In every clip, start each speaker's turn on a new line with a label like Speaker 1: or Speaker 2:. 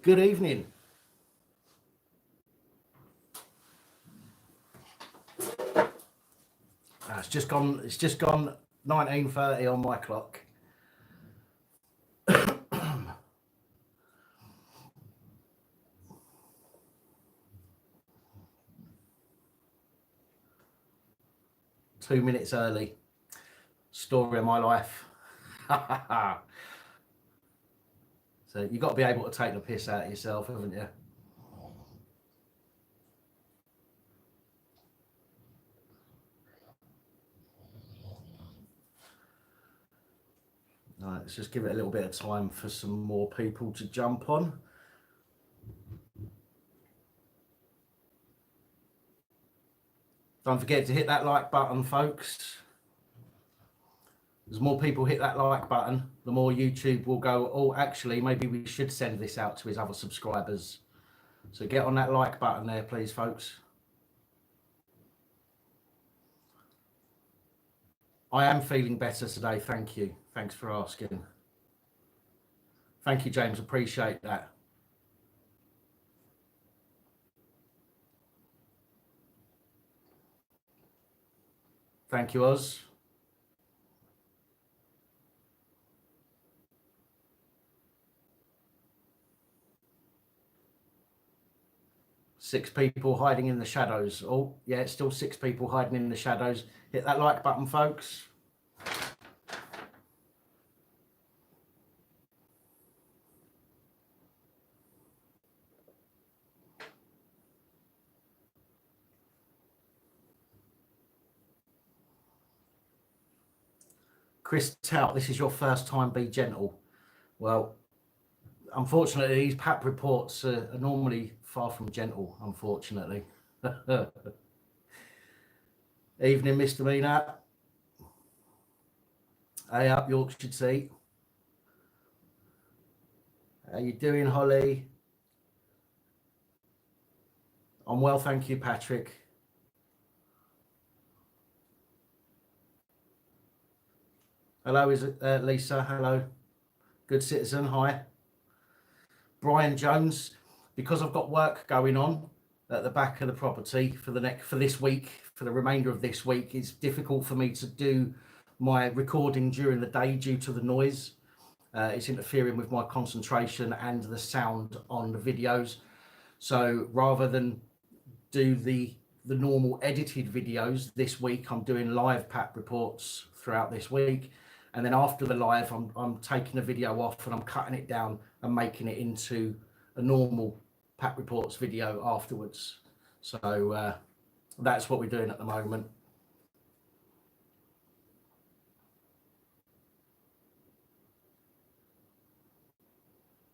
Speaker 1: Good evening. It's just gone 19:30 on my clock. Two minutes early. Story of my life. So you've got to be able to take the piss out of yourself, haven't you? All right, let's just give it a little bit of time for some more people to jump on. Don't forget to hit that like button, folks. As more people hit that like button, the more YouTube will go, oh, actually, maybe we should send this out to his other subscribers. So get on that like button there, please, folks. I am feeling better today, thank you. Thanks for asking. Thank you, James, appreciate that. Thank you, Oz. Six people hiding in the shadows. Oh, yeah, it's still six people hiding in the shadows. Hit that like button, folks. Chris Tout, this is your first time, be gentle. Well, unfortunately, these PAP reports are normally far from gentle, unfortunately. Evening, Mr. Mina. Hey up, Yorkshire Tea. How you doing, Holly? I'm well, thank you, Patrick. Hello, is it Lisa? Hello. Good citizen, hi. Brian Jones, because I've got work going on at the back of the property for this week, for the remainder of this week, it's difficult for me to do my recording during the day due to the noise. It's interfering with my concentration and the sound on the videos. So rather than do the normal edited videos this week, I'm doing live PAP reports throughout this week. And then after the live, I'm taking the video off and I'm cutting it down and making it into a normal PAP reports video afterwards. So that's what we're doing at the moment.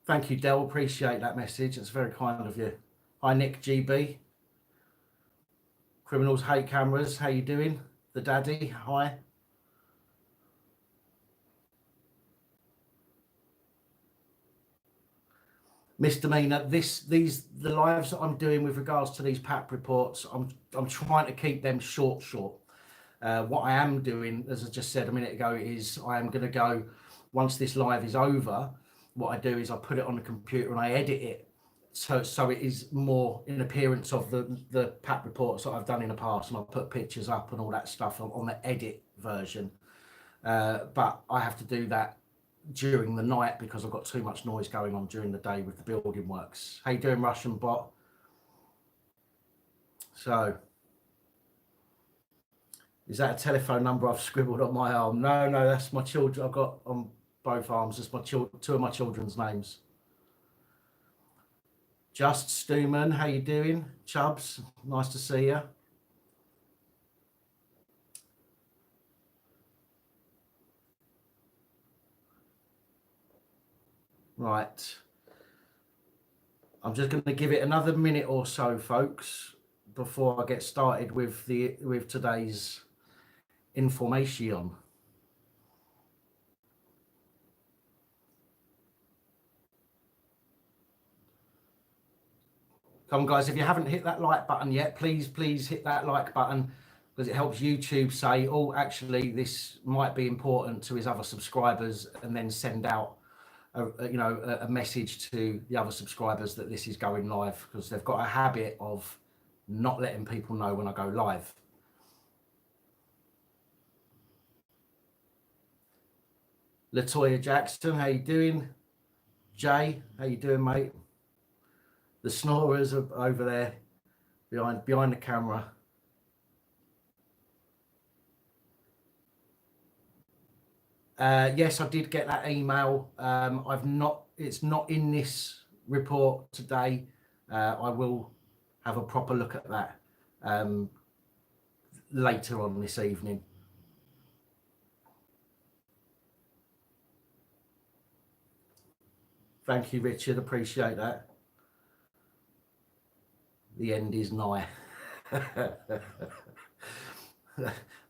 Speaker 1: Thank you, Del. Appreciate that message. It's very kind of you. Hi, Nick GB. Criminals hate cameras. How you doing? The daddy. Hi. Misdemeanor. The lives that I'm doing with regards to these PAP reports, I'm trying to keep them short. What I am doing, as I just said a minute ago, is I am going to go, once this live is over, what I do is I put it on the computer and I edit it so it is more in appearance of the PAP reports that I've done in the past, and I'll put pictures up and all that stuff on the edit version. But I have to do that during the night because I've got too much noise going on during the day with the building works. How you doing, Russian bot? So, is that a telephone number I've scribbled on my arm? No, that's my children. I've got on both arms. That's my two of my children's names. Just Stuman, how you doing? Chubbs, nice to see you. Right. I'm just going to give it another minute or so, folks, before I get started with today's information. Come on, guys, if you haven't hit that like button yet, please hit that like button, because it helps YouTube say, oh, actually, this might be important to his other subscribers, and then send out a message to the other subscribers that this is going live, because they've got a habit of not letting people know when I go live. Latoya Jackson, how you doing? Jay, how you doing, mate? The snorers are over there behind the camera. Yes, I did get that email. It's not in this report today. I will have a proper look at that later on this evening. Thank you, Richard. Appreciate that. The end is nigh.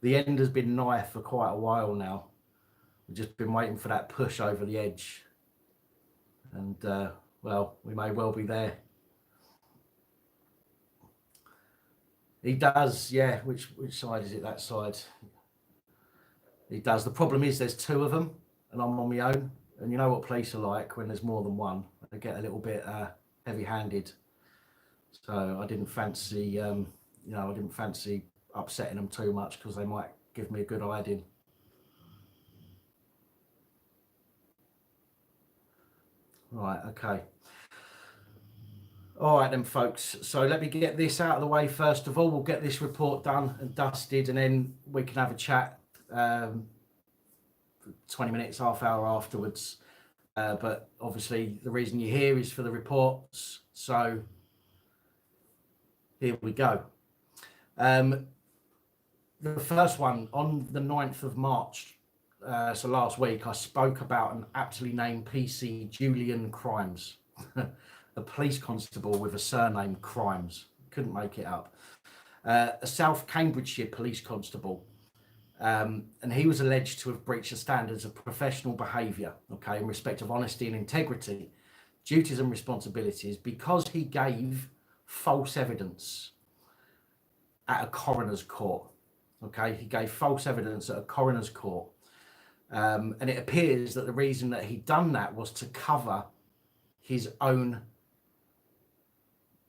Speaker 1: The end has been nigh for quite a while now. We've just been waiting for that push over the edge. And, well, we may well be there. He does, yeah. Which side is it? That side. He does. The problem is there's two of them, and I'm on my own. And you know what police are like when there's more than one. They get a little bit heavy-handed. So I didn't fancy, I didn't fancy upsetting them too much, because they might give me a good hiding. Right, okay. All right then, folks. So let me get this out of the way first of all. We'll get this report done and dusted, and then we can have a chat 20 minutes, half hour afterwards. But obviously the reason you're here is for the reports. So here we go. The first one, on the 9th of March, so last week, I spoke about an aptly named PC Julian Crimes. A police constable with a surname Crimes. Couldn't make it up. A South Cambridgeshire police constable. And he was alleged to have breached the standards of professional behaviour, okay, in respect of honesty and integrity, duties and responsibilities, because he gave false evidence at a coroner's court. Okay, he gave false evidence at a coroner's court. And it appears that the reason that he'd done that was to cover his own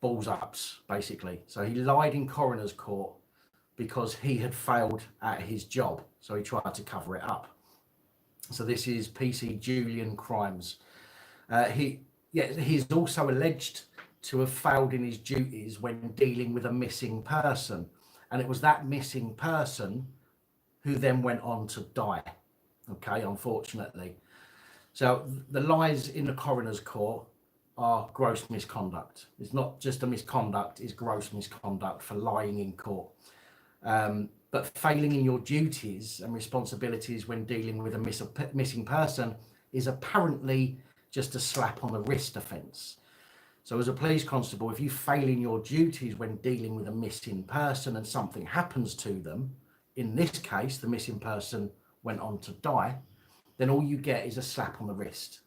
Speaker 1: balls ups, basically. So he lied in coroner's court because he had failed at his job. So he tried to cover it up. So this is PC Julian Crimes. He's also alleged to have failed in his duties when dealing with a missing person. And it was that missing person who then went on to die. Okay, unfortunately. So the lies in the coroner's court are gross misconduct. It's not just a misconduct, it's gross misconduct for lying in court. But failing in your duties and responsibilities when dealing with a missing person is apparently just a slap on the wrist offence. So as a police constable, if you fail in your duties when dealing with a missing person and something happens to them, in this case, the missing person went on to die, then all you get is a slap on the wrist.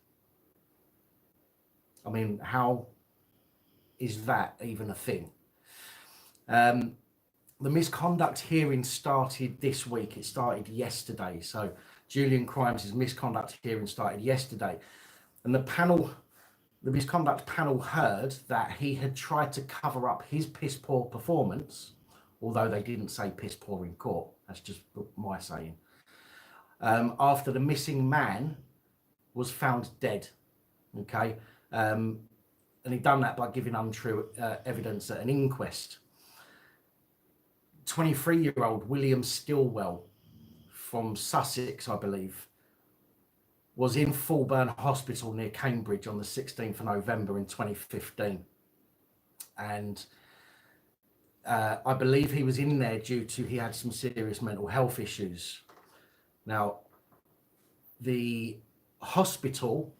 Speaker 1: I mean, how is that even a thing? The misconduct hearing started this week. It started yesterday. So Julian Crimes' misconduct hearing started yesterday. And the misconduct panel heard that he had tried to cover up his piss poor performance, although they didn't say piss poor in court. That's just my saying. After the missing man was found dead. Okay. And he'd done that by giving untrue evidence at an inquest. 23-year-old William Stillwell from Sussex, I believe, was in Fulburn Hospital near Cambridge on the 16th of November in 2015. And I believe he was in there due to he had some serious mental health issues. Now, the hospital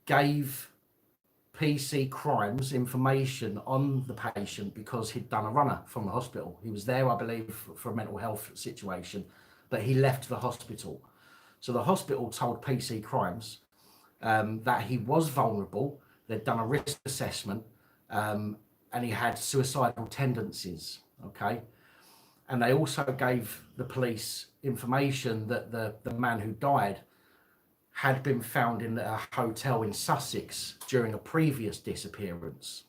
Speaker 1: gave PC Crimes information on the patient because he'd done a runner from the hospital. He was there, I believe, for a mental health situation, but he left the hospital. So the hospital told PC Crimes that he was vulnerable. They'd done a risk assessment, and he had suicidal tendencies. Okay. And they also gave the police information that the man who died had been found in a hotel in Sussex during a previous disappearance.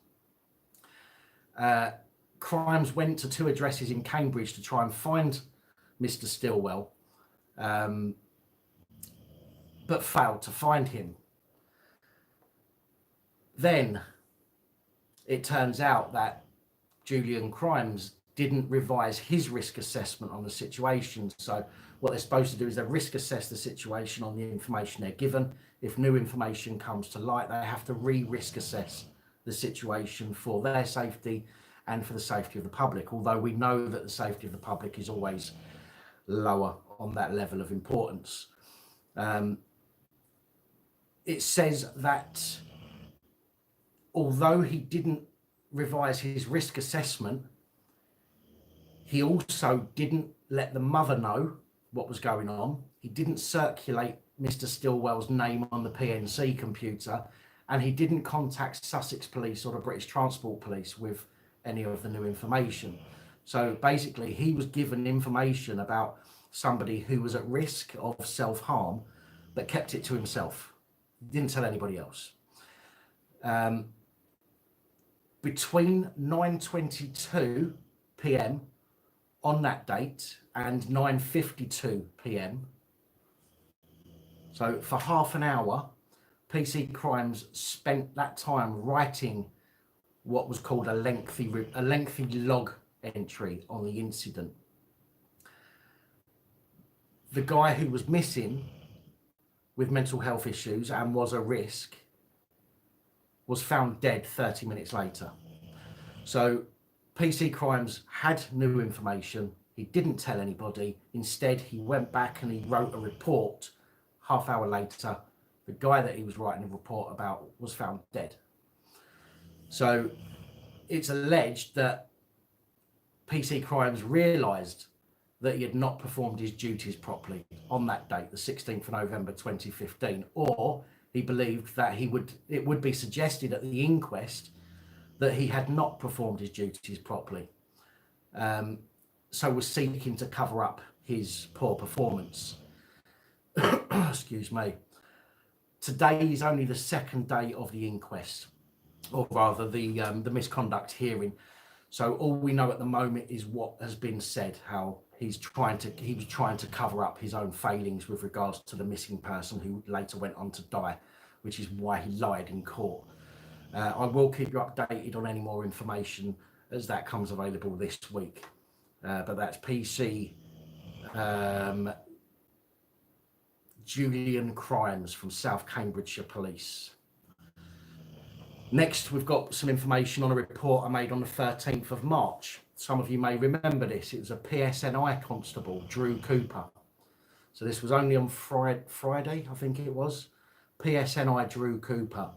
Speaker 1: Crimes went to 2 addresses in Cambridge to try and find Mr. Stillwell, but failed to find him. Then it turns out that Julian Crimes didn't revise his risk assessment on the situation. So what they're supposed to do is they risk assess the situation on the information they're given. If new information comes to light, they have to risk assess the situation for their safety and for the safety of the public, although we know that the safety of the public is always lower on that level of importance. It says that although he didn't revise his risk assessment, he also didn't let the mother know what was going on. He didn't circulate Mr. Stillwell's name on the PNC computer, and he didn't contact Sussex Police or the British Transport Police with any of the new information. So basically, he was given information about somebody who was at risk of self-harm, but kept it to himself. Didn't tell anybody else. Between 9:22 p.m. on that date and 9:52 p.m. So for half an hour, PC Crimes spent that time writing what was called a lengthy log entry on the incident. The guy who was missing with mental health issues and was a risk was found dead 30 minutes later. So PC Crimes had new information. He didn't tell anybody. Instead, he went back and he wrote a report. Half hour later, the guy that he was writing a report about was found dead. So it's alleged that PC Crimes realised that he had not performed his duties properly on that date, the 16th of November 2015, or he believed that it would be suggested at the inquest that he had not performed his duties properly. So was seeking to cover up his poor performance. Excuse me. Today is only the second day of the inquest, or rather the misconduct hearing. So all we know at the moment is what has been said, how he was trying to cover up his own failings with regards to the missing person who later went on to die, which is why he lied in court. I will keep you updated on any more information as that comes available this week. But that's PC Julian Crimes from South Cambridgeshire Police. Next, we've got some information on a report I made on the 13th of March. Some of you may remember this. It was a PSNI constable, Drew Cooper. So this was only on Friday, I think it was. PSNI Drew Cooper.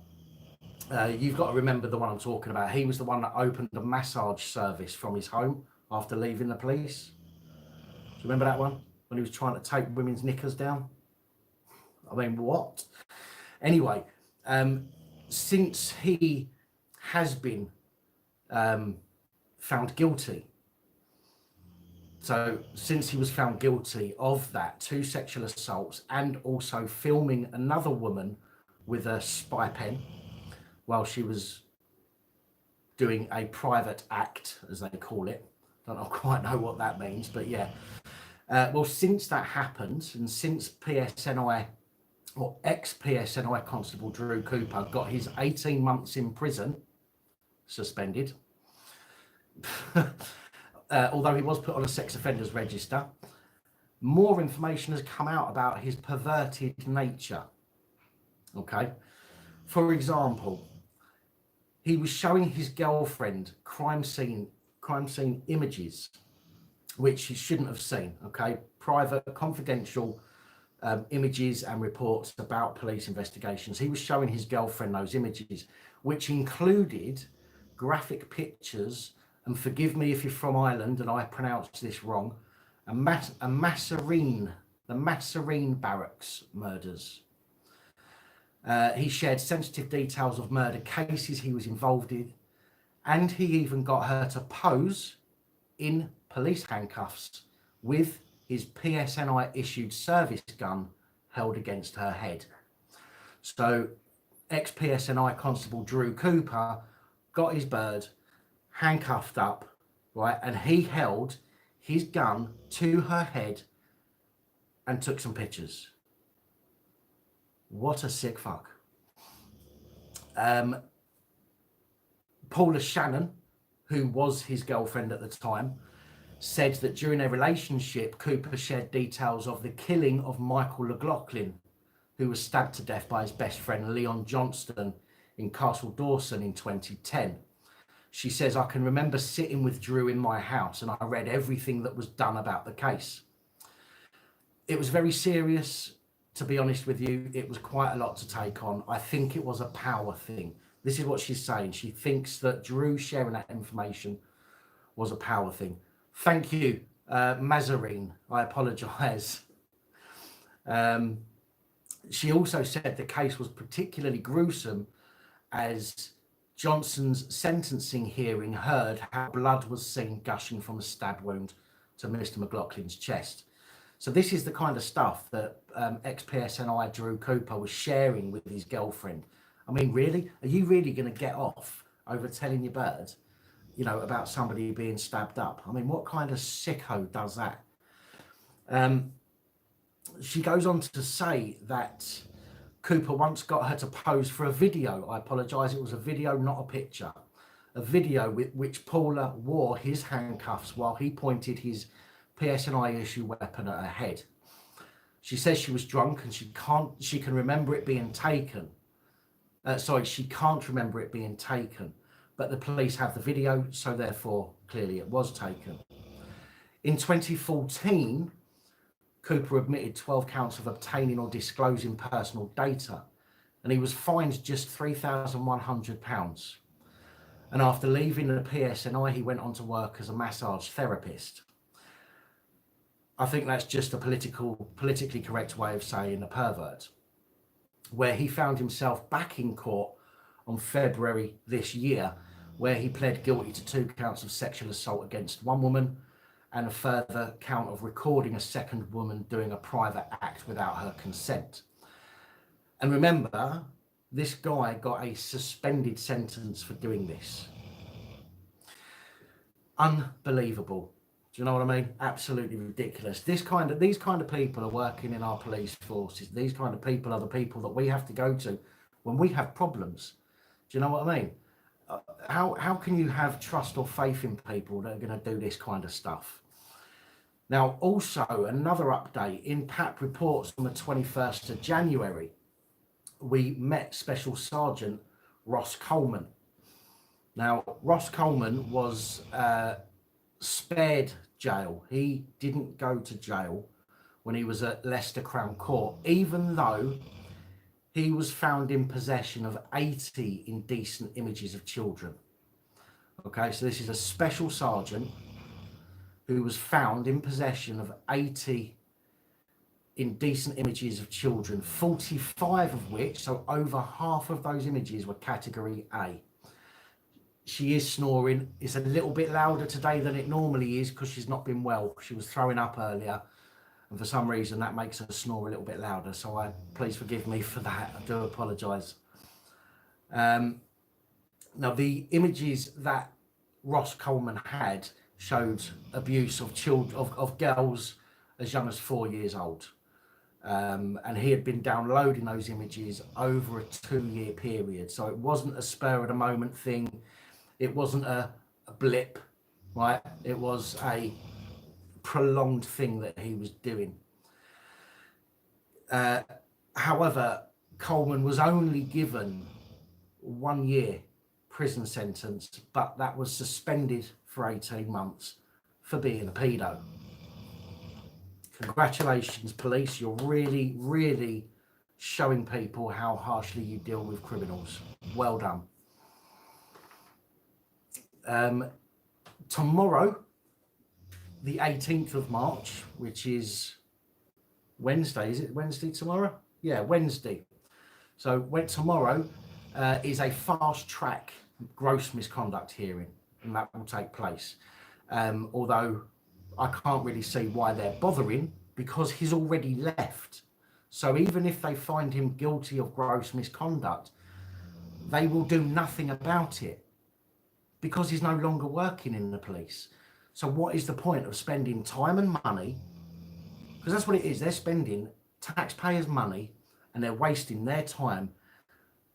Speaker 1: You've got to remember the one I'm talking about. He was the one that opened a massage service from his home after leaving the police. Do you remember that one? When he was trying to take women's knickers down? I mean, what? Anyway, since he has been found guilty, so since he was found guilty of that, 2 sexual assaults and also filming another woman with a spy pen while she was doing a private act, as they call it. Don't quite know what that means, but yeah. Well, since that happened, and since PSNI or ex-PSNI Constable Drew Cooper got his 18 months in prison suspended, although he was put on a sex offenders register, more information has come out about his perverted nature. Okay, for example, he was showing his girlfriend crime scene images, which he shouldn't have seen. Okay, private, confidential images and reports about police investigations. He was showing his girlfriend those images, which included graphic pictures, and forgive me if you're from Ireland and I pronounce this wrong, the Masserine barracks murders. He shared sensitive details of murder cases he was involved in, and he even got her to pose in police handcuffs with his PSNI issued service gun held against her head. So ex-PSNI Constable Drew Cooper got his bird, handcuffed up, right, and he held his gun to her head and took some pictures. What a sick fuck. Paula Shannon, who was his girlfriend at the time, said that during their relationship, Cooper shared details of the killing of Michael McLaughlin, who was stabbed to death by his best friend Leon Johnston in Castle Dawson in 2010. She says, I can remember sitting with Drew in my house and I read everything that was done about the case. It was very serious, to be honest with you. It was quite a lot to take on. I think it was a power thing. This is what she's saying. She thinks that Drew sharing that information was a power thing. Thank you, Mazarine. I apologise. She also said the case was particularly gruesome as Johnson's sentencing hearing heard how blood was seen gushing from a stab wound to Mr. McLaughlin's chest. So this is the kind of stuff that ex-PSNI Drew Cooper was sharing with his girlfriend. I mean, really? Are you really going to get off over telling your bird, you know, about somebody being stabbed up? I mean, what kind of sicko does that? She goes on to say that Cooper once got her to pose for a video. I apologise, it was a video, not a picture. A video with which Paula wore his handcuffs while he pointed his PSNI issue weapon at her head. She says she was drunk and she can remember it being taken. She can't remember it being taken, but the police have the video, so therefore clearly it was taken. In 2014, Cooper admitted 12 counts of obtaining or disclosing personal data, and he was fined just £3,100. And after leaving the PSNI, he went on to work as a massage therapist. I think that's just a politically correct way of saying a pervert, where he found himself back in court on February this year, where he pled guilty to 2 counts of sexual assault against one woman and a further count of recording a second woman doing a private act without her consent. And remember, this guy got a suspended sentence for doing this. Unbelievable. Do you know what I mean? Absolutely ridiculous. These kind of people are working in our police forces. These kind of people are the people that we have to go to when we have problems. Do you know what I mean? How can you have trust or faith in people that are going to do this kind of stuff? Now, also another update in PAP Reports on the 21st of January, we met Special Sergeant Ross Coleman. Now, Ross Coleman was spared jail. He didn't go to jail when he was at Leicester Crown Court, even though he was found in possession of 80 indecent images of children. Okay, so this is a special sergeant who was found in possession of 80 indecent images of children, 45 of which, so over half of those images, were category A. She is snoring. It's a little bit louder today than it normally is because she's not been well. She was throwing up earlier, and for some reason that makes her snore a little bit louder. So please forgive me for that. I do apologise. Now, the images that Ross Coleman had showed abuse of children, of girls as young as 4 years old. And he had been downloading those images over a 2-year period. So it wasn't a spur of the moment thing. It wasn't a blip, right? It was a prolonged thing that he was doing. However, Coleman was only given 1 year prison sentence, but that was suspended for 18 months for being a pedo. Congratulations, police. You're really, really showing people how harshly you deal with criminals. Well done. Tomorrow, the 18th of March, which is Wednesday. Is it Wednesday tomorrow? Yeah, Wednesday. So tomorrow is a fast track gross misconduct hearing, and that will take place. Although I can't really see why they're bothering, because he's already left. So even if they find him guilty of gross misconduct, they will do nothing about it because he's no longer working in the police. So what is the point of spending time and money? Because that's what it is. They're spending taxpayers' money and they're wasting their time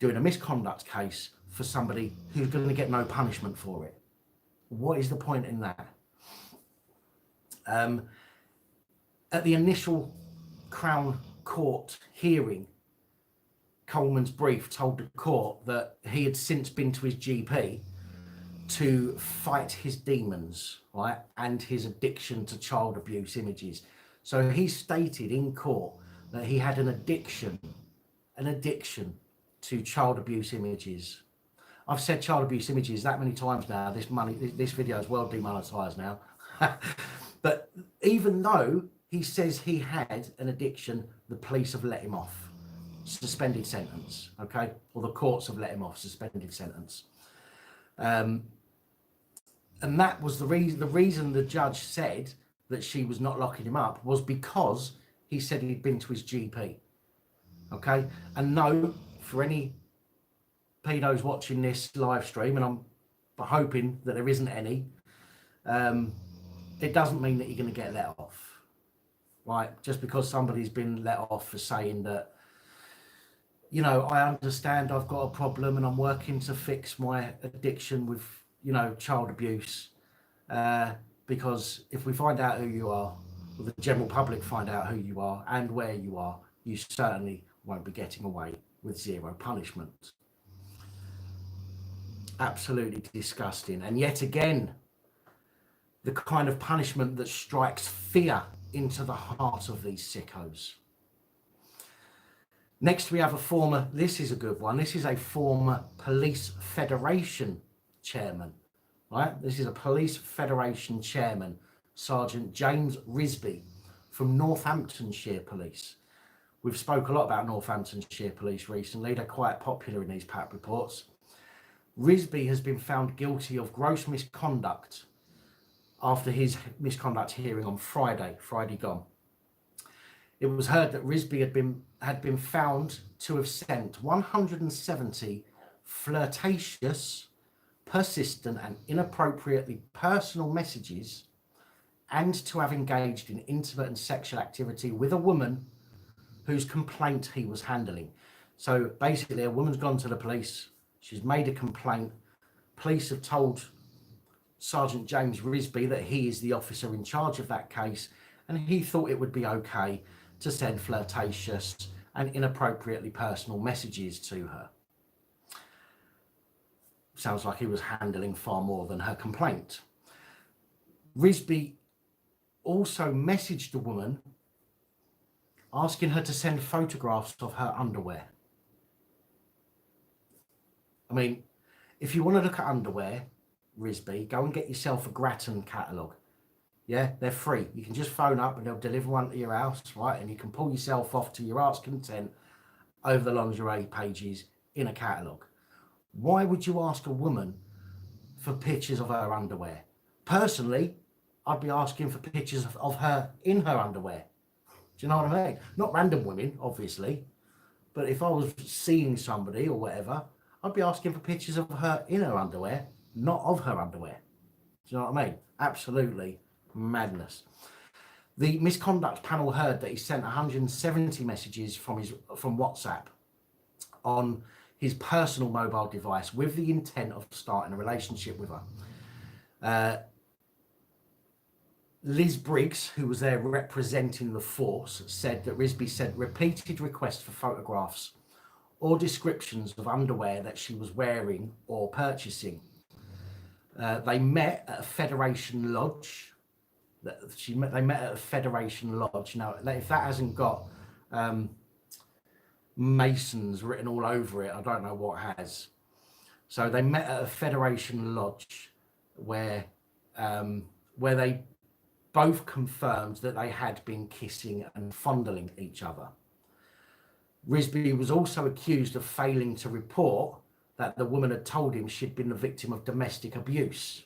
Speaker 1: doing a misconduct case for somebody who's going to get no punishment for it. What is the point in that? At the initial Crown Court hearing, Coleman's brief told the court that he had since been to his GP to fight his demons, right, and his addiction to child abuse images. So he stated in court that he had an addiction to child abuse images. I've said child abuse images that many times now. This video is well demonetized now. But even though he says he had an addiction, the police have let him off. Suspended sentence, okay? Or the courts have let him off, suspended sentence. And that was the reason the judge said that she was not locking him up was because he said he'd been to his GP, okay? And no, for any pedos watching this live stream, and I'm hoping that there isn't any, it doesn't mean that you're going to get let off, right? Just because somebody's been let off for saying that, you know, I understand I've got a problem and I'm working to fix my addiction with, you know, child abuse. Because if we find out who you are, or the general public find out who you are and where you are, you certainly won't be getting away with zero punishment. Absolutely disgusting. And yet again, the kind of punishment that strikes fear into the heart of these sickos. Next, we have this is a good one. This is a former Police Federation chairman, right? This is a Police Federation chairman, Sergeant James Risby from Northamptonshire Police. We've spoke a lot about Northamptonshire Police recently. They're quite popular in these PAP reports. Risby has been found guilty of gross misconduct after his misconduct hearing on Friday gone. It was heard that Risby had been found to have sent 170 flirtatious, persistent and inappropriately personal messages, and to have engaged in intimate and sexual activity with a woman whose complaint he was handling. So basically, a woman's gone to the police, she's made a complaint, police have told Sergeant James Risby that he is the officer in charge of that case, and he thought it would be okay to send flirtatious and inappropriately personal messages to her. Sounds like he was handling far more than her complaint. Risby also messaged the woman asking her to send photographs of her underwear. I mean, if you want to look at underwear, Risby, go and get yourself a Grattan catalogue. Yeah, they're free. You can just phone up and they'll deliver one to your house, right? And you can pull yourself off to your heart's content over the lingerie pages in a catalogue. Why would you ask a woman for pictures of her underwear? Personally, I'd be asking for pictures of her in her underwear. Do you know what I mean? Not random women, obviously. But if I was seeing somebody or whatever, I'd be asking for pictures of her in her underwear, not of her underwear. Do you know what I mean? Absolutely madness. The misconduct panel heard that he sent 170 messages from WhatsApp on his personal mobile device with the intent of starting a relationship with her. Liz Briggs, who was there representing the force, said that Risby sent repeated requests for photographs or descriptions of underwear that she was wearing or purchasing. They met at a Federation Lodge. They met at a Federation Lodge. Now, if that hasn't got Masons written all over it, I don't know what has. So they met at a Federation Lodge where they both confirmed that they had been kissing and fondling each other. Risby was also accused of failing to report that the woman had told him she'd been the victim of domestic abuse.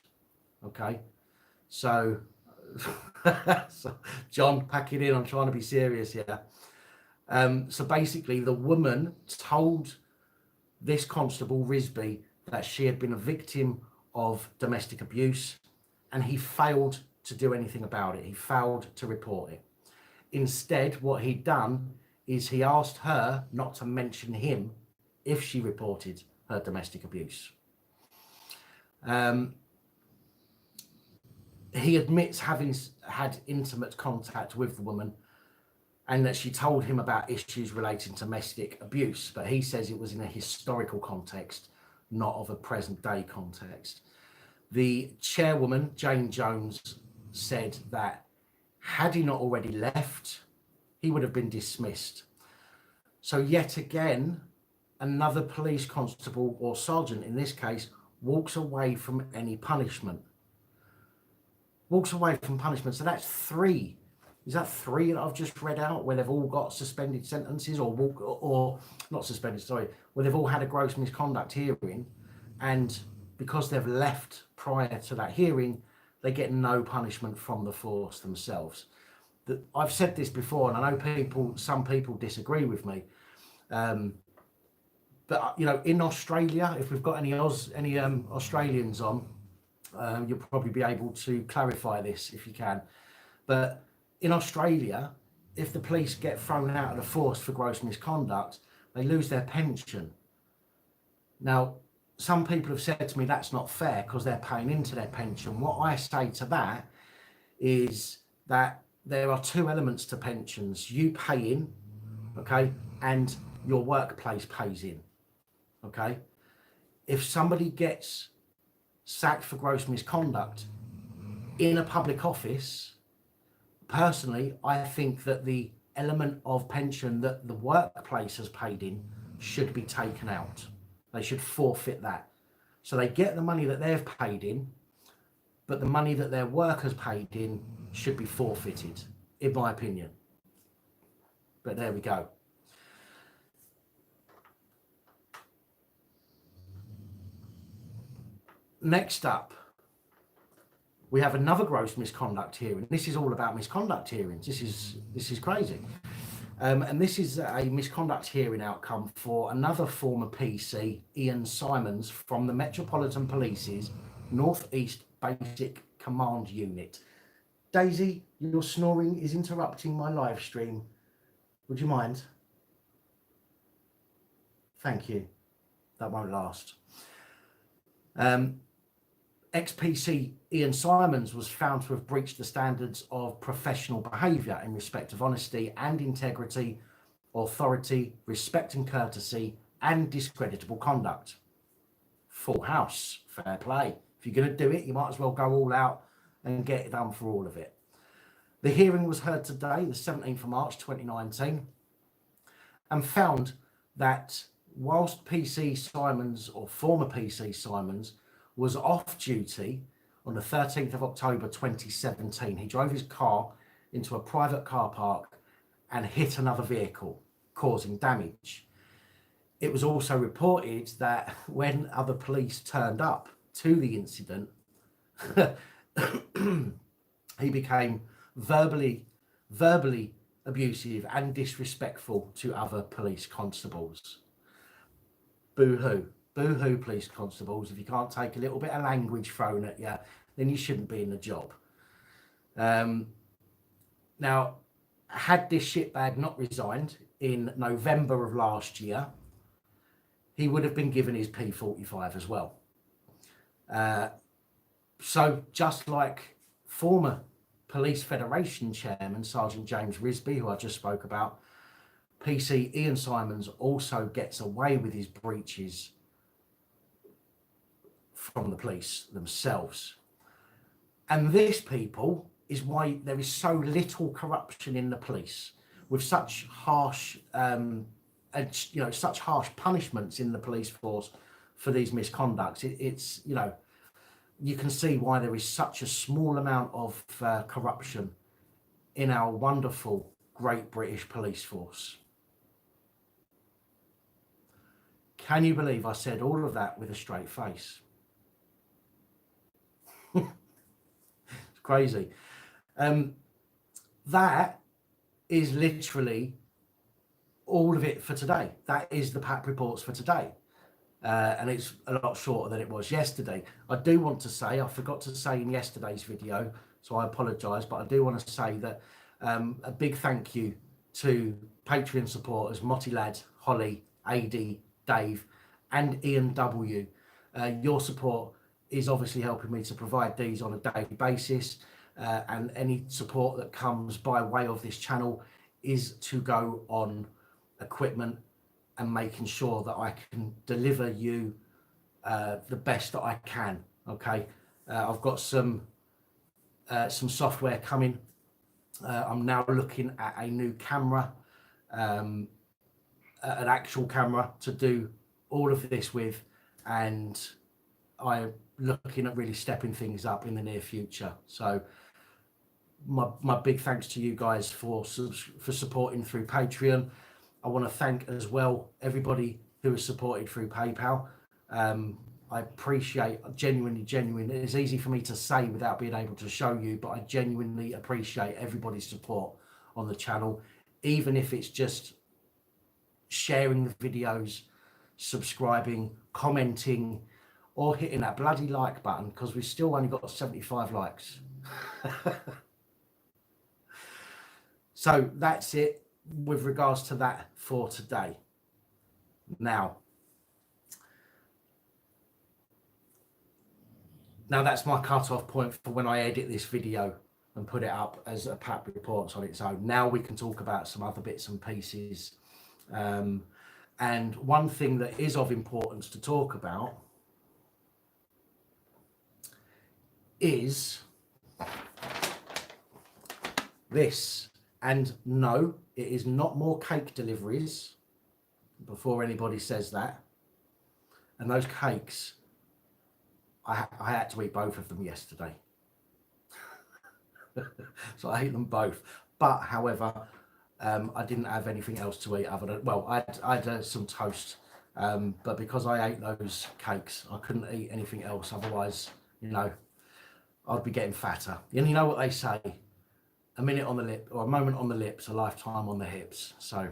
Speaker 1: Okay, so, so John, pack it in, I'm trying to be serious here. So basically, the woman told this constable, Risby, that she had been a victim of domestic abuse, and he failed to do anything about it. He failed to report it. Instead, what he'd done is he asked her not to mention him if she reported her domestic abuse. He admits having had intimate contact with the woman and that she told him about issues relating to domestic abuse, but he says it was in a historical context, not of a present day context. The chairwoman, Jane Jones, said that had he not already left, he would have been dismissed. So yet again, another police constable or sergeant in this case walks away from any punishment. Walks away from punishment. So that's three. Is that three that I've just read out where they've all got suspended sentences or not suspended, sorry, where they've all had a gross misconduct hearing, and because they've left prior to that hearing, they get no punishment from the force themselves. I've said this before, and I know some people disagree with me. But you know, in Australia, if we've got any Australians on, you'll probably be able to clarify this if you can. But in Australia, if the police get thrown out of the force for gross misconduct, they lose their pension. Now, some people have said to me that's not fair because they're paying into their pension. What I say to that is that there are two elements to pensions. You pay in, okay, and your workplace pays in, okay? If somebody gets sacked for gross misconduct in a public office, personally, I think that the element of pension that the workplace has paid in should be taken out. They should forfeit that. So they get the money that they've paid in, but the money that their workers paid in should be forfeited, in my opinion. But there we go. Next up, we have another gross misconduct hearing. This is all about misconduct hearings. This is crazy. And this is a misconduct hearing outcome for another former PC, Ian Simons, from the Metropolitan Police's North East Basic Command Unit. Daisy, your snoring is interrupting my live stream. Would you mind? Thank you. That won't last. Ex-PC Ian Simons was found to have breached the standards of professional behaviour in respect of honesty and integrity, authority, respect and courtesy, and discreditable conduct. Full house, fair play. If you're going to do it, you might as well go all out and get it done for all of it. The hearing was heard today, the 17th of March 2019, and found that whilst PC Simons, or former PC Simons, was off duty on the 13th of October 2017. He drove his car into a private car park and hit another vehicle, causing damage. It was also reported that when other police turned up to the incident, he became verbally abusive and disrespectful to other police constables. Boo-hoo. Boo-hoo, police constables. If you can't take a little bit of language thrown at you, then you shouldn't be in the job. Now, had this shitbag not resigned in November of last year, he would have been given his P45 as well. So just like former Police Federation Chairman Sergeant James Risby, who I just spoke about, PC Ian Simons also gets away with his breaches from the police themselves. And this, people, is why there is so little corruption in the police, with such harsh such harsh punishments in the police force for these misconducts. It's you can see why there is such a small amount of corruption in our wonderful great British police force. Can you believe I said all of that with a straight face? It's crazy. That is literally all of it for today. That is the PAP reports for today. And it's a lot shorter than it was yesterday. I do want to say, I forgot to say in yesterday's video, so I apologise, but I do want to say that a big thank you to Patreon supporters, Motty Lad, Holly, AD, Dave, and Ian W. Your support is obviously helping me to provide these on a daily basis, and any support that comes by way of this channel is to go on equipment and making sure that I can deliver you the best that I can. Okay, I've got some software coming. I'm now looking at a new camera, an actual camera to do all of this with, and I'm looking at really stepping things up in the near future. So my big thanks to you guys for supporting through Patreon. I want to thank as well everybody who has supported through PayPal. I appreciate, genuinely, it's easy for me to say without being able to show you, but I genuinely appreciate everybody's support on the channel, even if it's just sharing the videos, subscribing, commenting, or hitting that bloody like button, because we've still only got 75 likes. So that's it with regards to that for today. Now that's my cut-off point for when I edit this video and put it up as a PAP reports on its own. Now we can talk about some other bits and pieces. And one thing that is of importance to talk about is this. And no, it is not more cake deliveries, before anybody says that. And those cakes, I had to eat both of them yesterday. So I ate them both. But however, I didn't have anything else to eat other than, well, I had some toast. But because I ate those cakes, I couldn't eat anything else. Otherwise, you know, I'd be getting fatter. And you know what they say? A minute on the lip, or a moment on the lips, a lifetime on the hips. So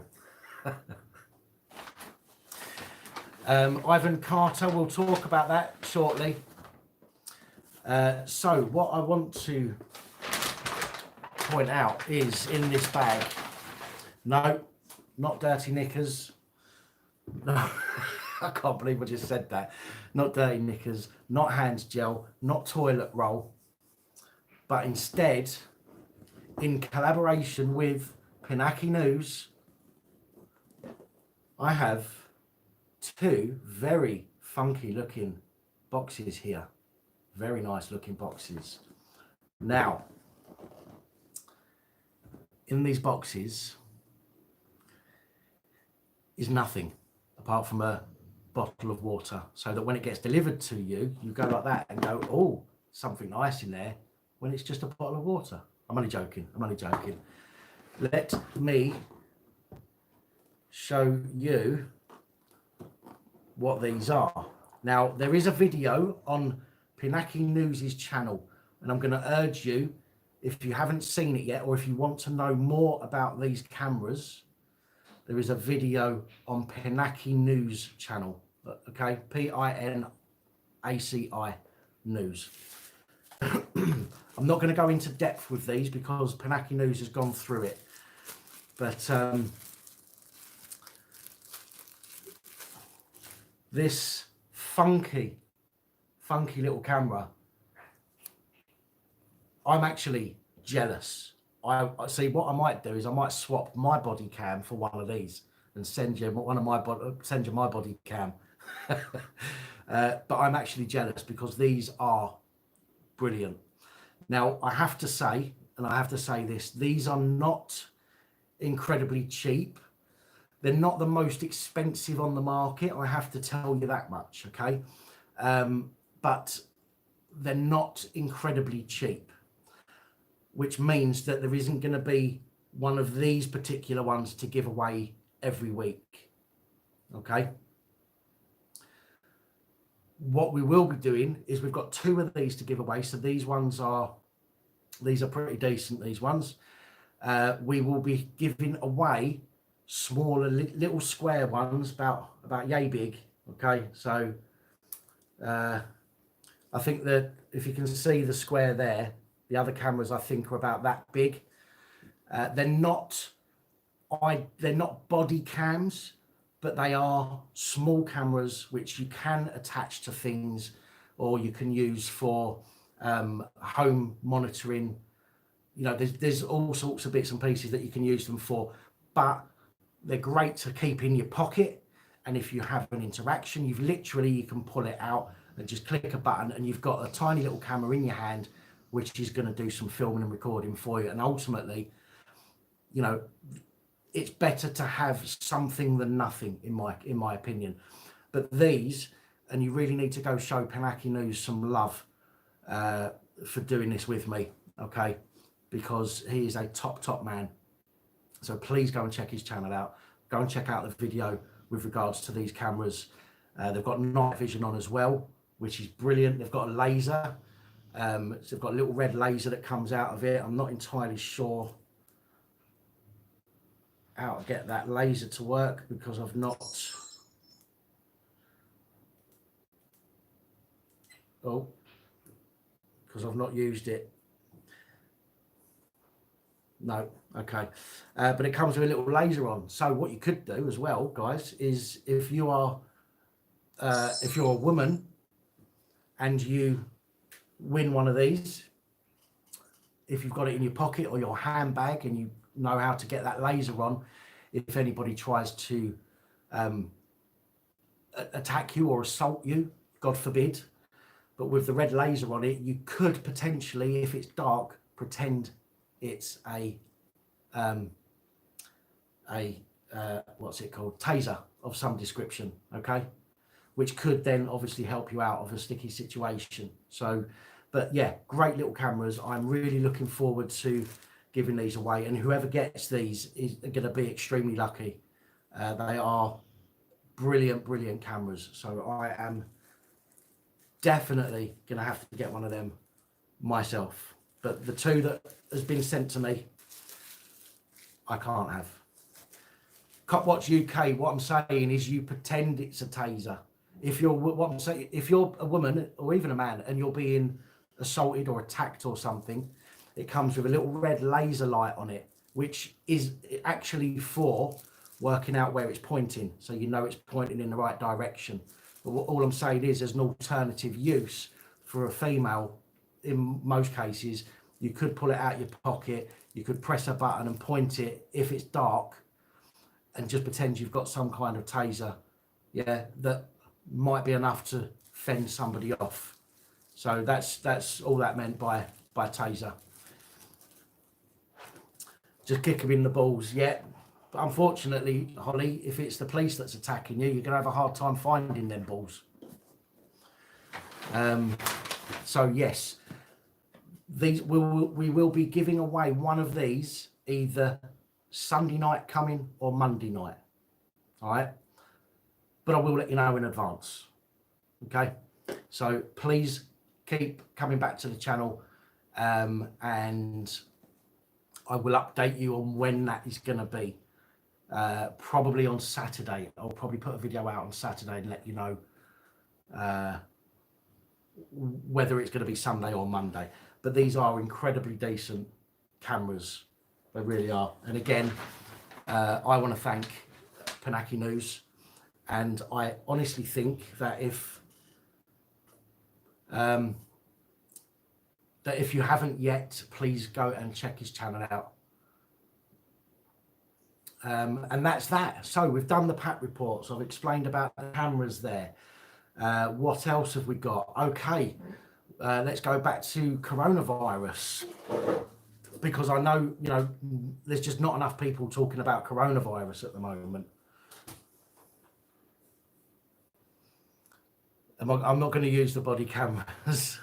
Speaker 1: Ivan Carter, we'll talk about that shortly. So what I want to point out is in this bag, no, not dirty knickers. No, I can't believe I just said that. Not dirty knickers, not hands gel, not toilet roll, but instead, in collaboration with Pinaki News, I have two very funky looking boxes here. Very nice looking boxes. Now, in these boxes is nothing apart from a bottle of water, so that when it gets delivered to you, you go like that and go, oh, something nice in there, when it's just a bottle of water. I'm only joking. Let me show you what these are. Now, there is a video on Pinaki News' channel, and I'm going to urge you, if you haven't seen it yet, or if you want to know more about these cameras, there is a video on Pinaki News channel. Okay, P-I-N-A-C-I News. I'm not going to go into depth with these because Pinaki News has gone through it. But this funky little camera, I'm actually jealous. I see what I might do is I might swap my body cam for one of these and send you my body cam. But I'm actually jealous because these are brilliant. Now, I have to say, and I have to say this, these are not incredibly cheap. They're not the most expensive on the market, I have to tell you that much, okay? But they're not incredibly cheap, which means that there isn't going to be one of these particular ones to give away every week, okay? What we will be doing is we've got two of these to give away. So these are pretty decent, these ones. We will be giving away smaller little square ones, about yay big. Okay, so I think that if you can see the square there, the other cameras I think are about that big. They're not body cams, but they are small cameras which you can attach to things, or you can use for home monitoring. You know, there's all sorts of bits and pieces that you can use them for, but they're great to keep in your pocket. And if you have an interaction, you can pull it out and just click a button, and you've got a tiny little camera in your hand, which is going to do some filming and recording for you. And ultimately, you know, it's better to have something than nothing, in my opinion. But these, and you really need to go show Panaki News some love for doing this with me, okay? Because he is a top man. So please go and check his channel out. Go and check out the video with regards to these cameras. They've got night vision on as well, which is brilliant. They've got a laser. So they've got a little red laser that comes out of it. I'm not entirely sure how to get that laser to work because I've not. Because I've not used it. No, okay. But it comes with a little laser on. So what you could do as well, guys, is if you're a woman and you win one of these, if you've got it in your pocket or your handbag and you know how to get that laser on, if anybody tries to attack you or assault you, God forbid, but with the red laser on it, you could potentially, if it's dark, pretend it's a what's it called, taser of some description, okay, which could then obviously help you out of a sticky situation. So, but yeah, great little cameras. I'm really looking forward to giving these away, and whoever gets these is going to be extremely lucky. They are brilliant cameras, so I am definitely going to have to get one of them myself. But the two that has been sent to me, I can't have. Copwatch UK, what I'm saying is you pretend it's a taser. If you're what I'm saying, if you're a woman or even a man and you're being assaulted or attacked or something, it comes with a little red laser light on it, which is actually for working out where it's pointing, so you know it's pointing in the right direction. But all I'm saying is, as an alternative use for a female, in most cases, you could pull it out your pocket, you could press a button and point it if it's dark, and just pretend you've got some kind of taser, yeah, that might be enough to fend somebody off. So that's all that meant by taser. Just kick them in the balls, yeah. But unfortunately, Holly, if it's the police that's attacking you, you're going to have a hard time finding them balls. So yes, these we will be giving away one of these either Sunday night coming or Monday night. All right, but I will let you know in advance. Okay, so please keep coming back to the channel, and I will update you on when that is going to be. Probably on Saturday. I'll probably put a video out on Saturday and let you know whether it's going to be Sunday or Monday. But these are incredibly decent cameras. They really are. And again, I want to thank Panaki News, and I honestly think that if you haven't yet, please go and check his channel out. And that's that. So we've done the PAP reports. I've explained about the cameras there. What else have we got? Okay, let's go back to coronavirus, because I know, you know, there's just not enough people talking about coronavirus at the moment. I'm not going to use the body cameras.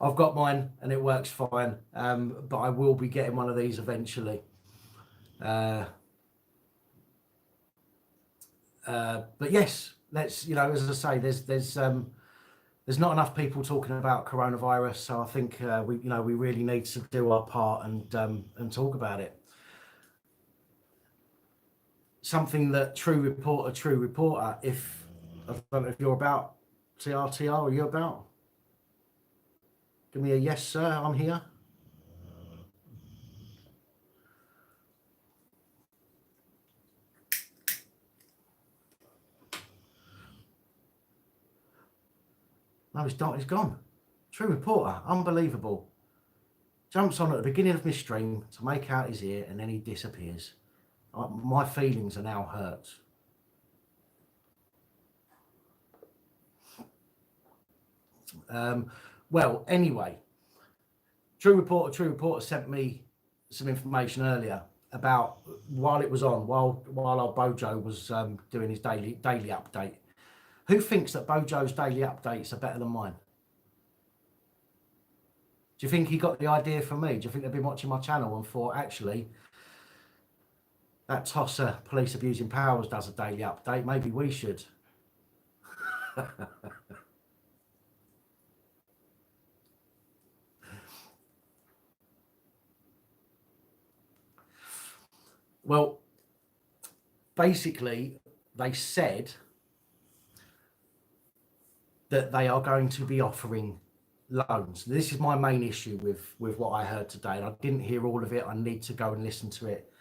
Speaker 1: I've got mine and it works fine, but I will be getting one of these eventually. But yes, let's, you know, as I say, there's not enough people talking about coronavirus, so I think we really need to do our part and talk about it. something that true reporter, if I don't know if you're about TRTR, are you about? Give me a yes, sir, I'm here. No, he's gone. True reporter, unbelievable. Jumps on at the beginning of my stream to make out his ear, and then he disappears. My feelings are now hurt. Well, anyway, True Reporter sent me some information earlier about while it was on, while our Bojo was doing his daily update. Who thinks that Bojo's daily updates are better than mine? Do you think he got the idea from me? Do you think they've been watching my channel and thought, actually, that tosser Police Abusing Powers does a daily update, maybe we should? Well, basically, they said that they are going to be offering loans. This is my main issue with what I heard today. And I didn't hear all of it. I need to go and listen to it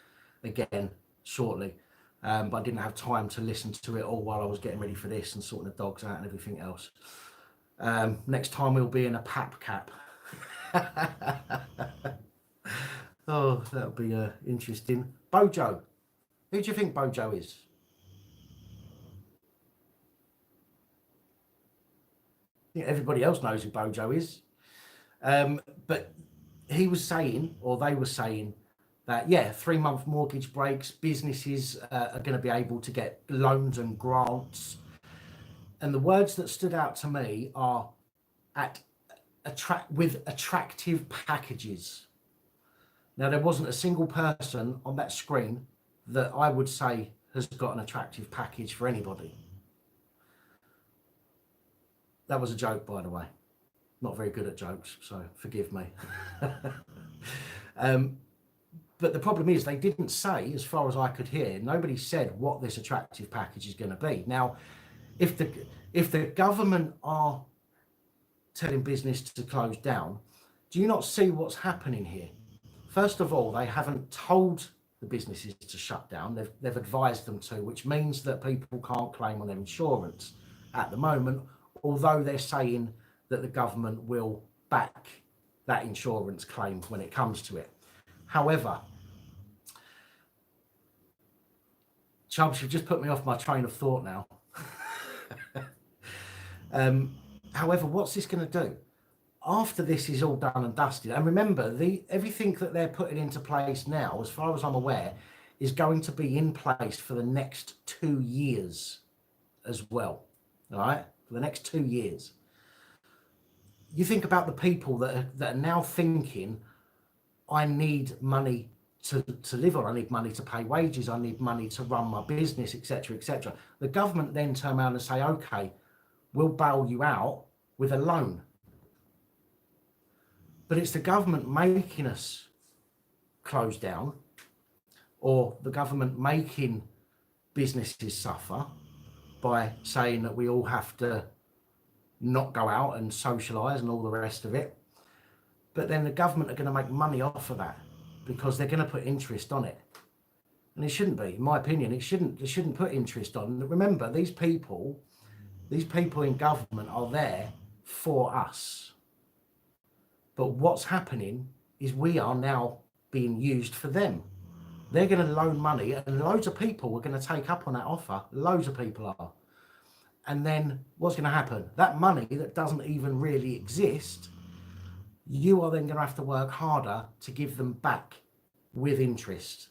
Speaker 1: again shortly. But I didn't have time to listen to it all while I was getting ready for this and sorting the dogs out and everything else. Next time we'll be in a PAP cap. Oh, that'll be interesting. Bojo. Who do you think Bojo is? I think everybody else knows who Bojo is. But he was saying, or they were saying, that, yeah, 3-month mortgage breaks, businesses are going to be able to get loans and grants. And the words that stood out to me are with attractive packages. Now, there wasn't a single person on that screen that I would say has got an attractive package for anybody. That was a joke, by the way. Not very good at jokes, so forgive me. But the problem is they didn't say, as far as I could hear, nobody said what this attractive package is going to be. Now, if the government are telling business to close down, do you not see what's happening here? First of all, they haven't told the businesses to shut down. They've advised them to, which means that people can't claim on their insurance at the moment, although they're saying that the government will back that insurance claim when it comes to it. However, Chubbs, you've just put me off my train of thought now. However, what's this going to do? After this is all done and dusted, and remember, everything that they're putting into place now, as far as I'm aware, is going to be in place for the next 2 years as well. All right, for the next 2 years. You think about the people that are now thinking, I need money to live on, I need money to pay wages, I need money to run my business, etc., etc. The government then turn around and say, okay, we'll bail you out with a loan. But it's the government making us close down, or the government making businesses suffer by saying that we all have to not go out and socialise and all the rest of it. But then the government are going to make money off of that because they're going to put interest on it. And it shouldn't be, in my opinion, they shouldn't put interest on. Remember, these people in government are there for us. But what's happening is we are now being used for them. They're going to loan money, and loads of people are going to take up on that offer. Loads of people are. And then what's going to happen? That money that doesn't even really exist, you are then going to have to work harder to give them back with interest.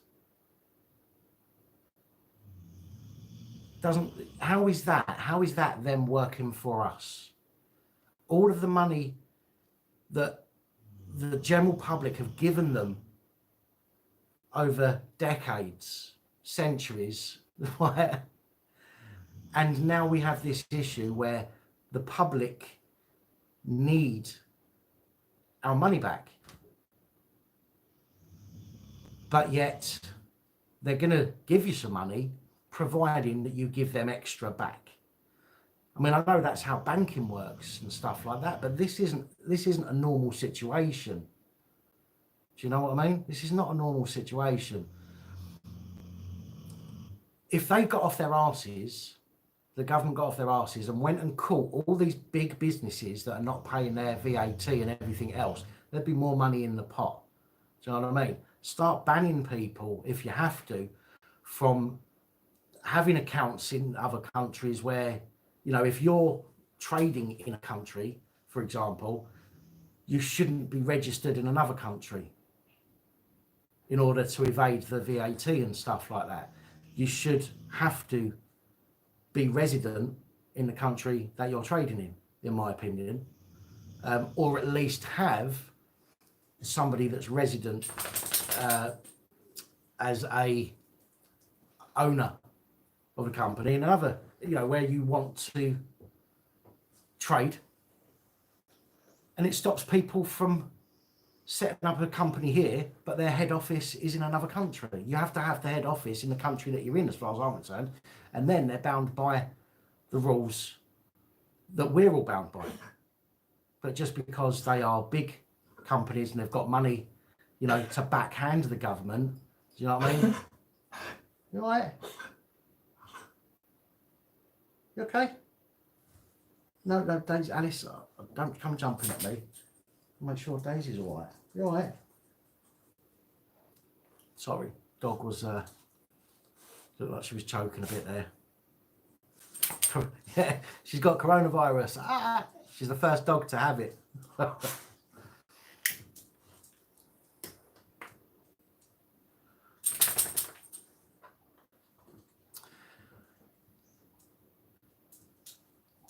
Speaker 1: How is that them working for us? All of the money that the general public have given them over decades, centuries, and now we have this issue where the public need our money back. But yet they're going to give you some money, providing that you give them extra back. I mean, I know that's how banking works and stuff like that, but this isn't a normal situation. Do you know what I mean? This is not a normal situation. If they got off their arses, the government got off their arses and went and caught all these big businesses that are not paying their VAT and everything else, there'd be more money in the pot. Do you know what I mean? Start banning people, if you have to, from having accounts in other countries where, you know, if you're trading in a country, for example, you shouldn't be registered in another country in order to evade the VAT and stuff like that. You should have to be resident in the country that you're trading in my opinion, or at least have somebody that's resident as a owner of a company in another, you know, where you want to trade, and it stops people from setting up a company here, but their head office is in another country. You have to have the head office in the country that you're in, as far as I'm concerned, and then they're bound by the rules that we're all bound by. But just because they are big companies and they've got money, you know, to backhand the government, do you know what I mean? You all right? You okay? No, Daisy, Alice, don't come jumping at me. Make sure Daisy's all right. You all right? Sorry, dog was, looked like she was choking a bit there. Yeah, she's got coronavirus. Ah, she's the first dog to have it.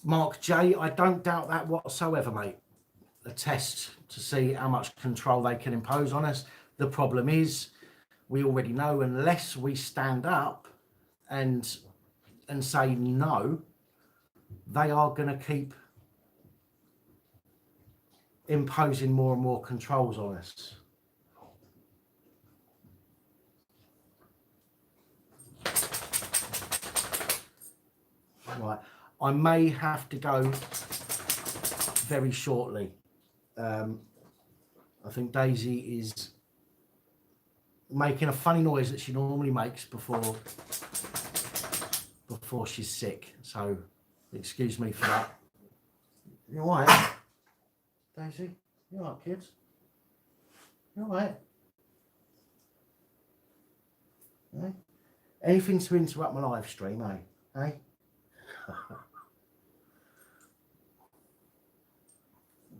Speaker 1: Mark J, I don't doubt that whatsoever, mate. A test to see how much control they can impose on us. The problem is, we already know, unless we stand up and say no, they are going to keep imposing more and more controls on us. Right, I may have to go very shortly. I think Daisy is making a funny noise that she normally makes before she's sick, so excuse me for that. You all right, Daisy? You all right, kids? You all right? Eh? Anything to interrupt my live stream, eh? Eh?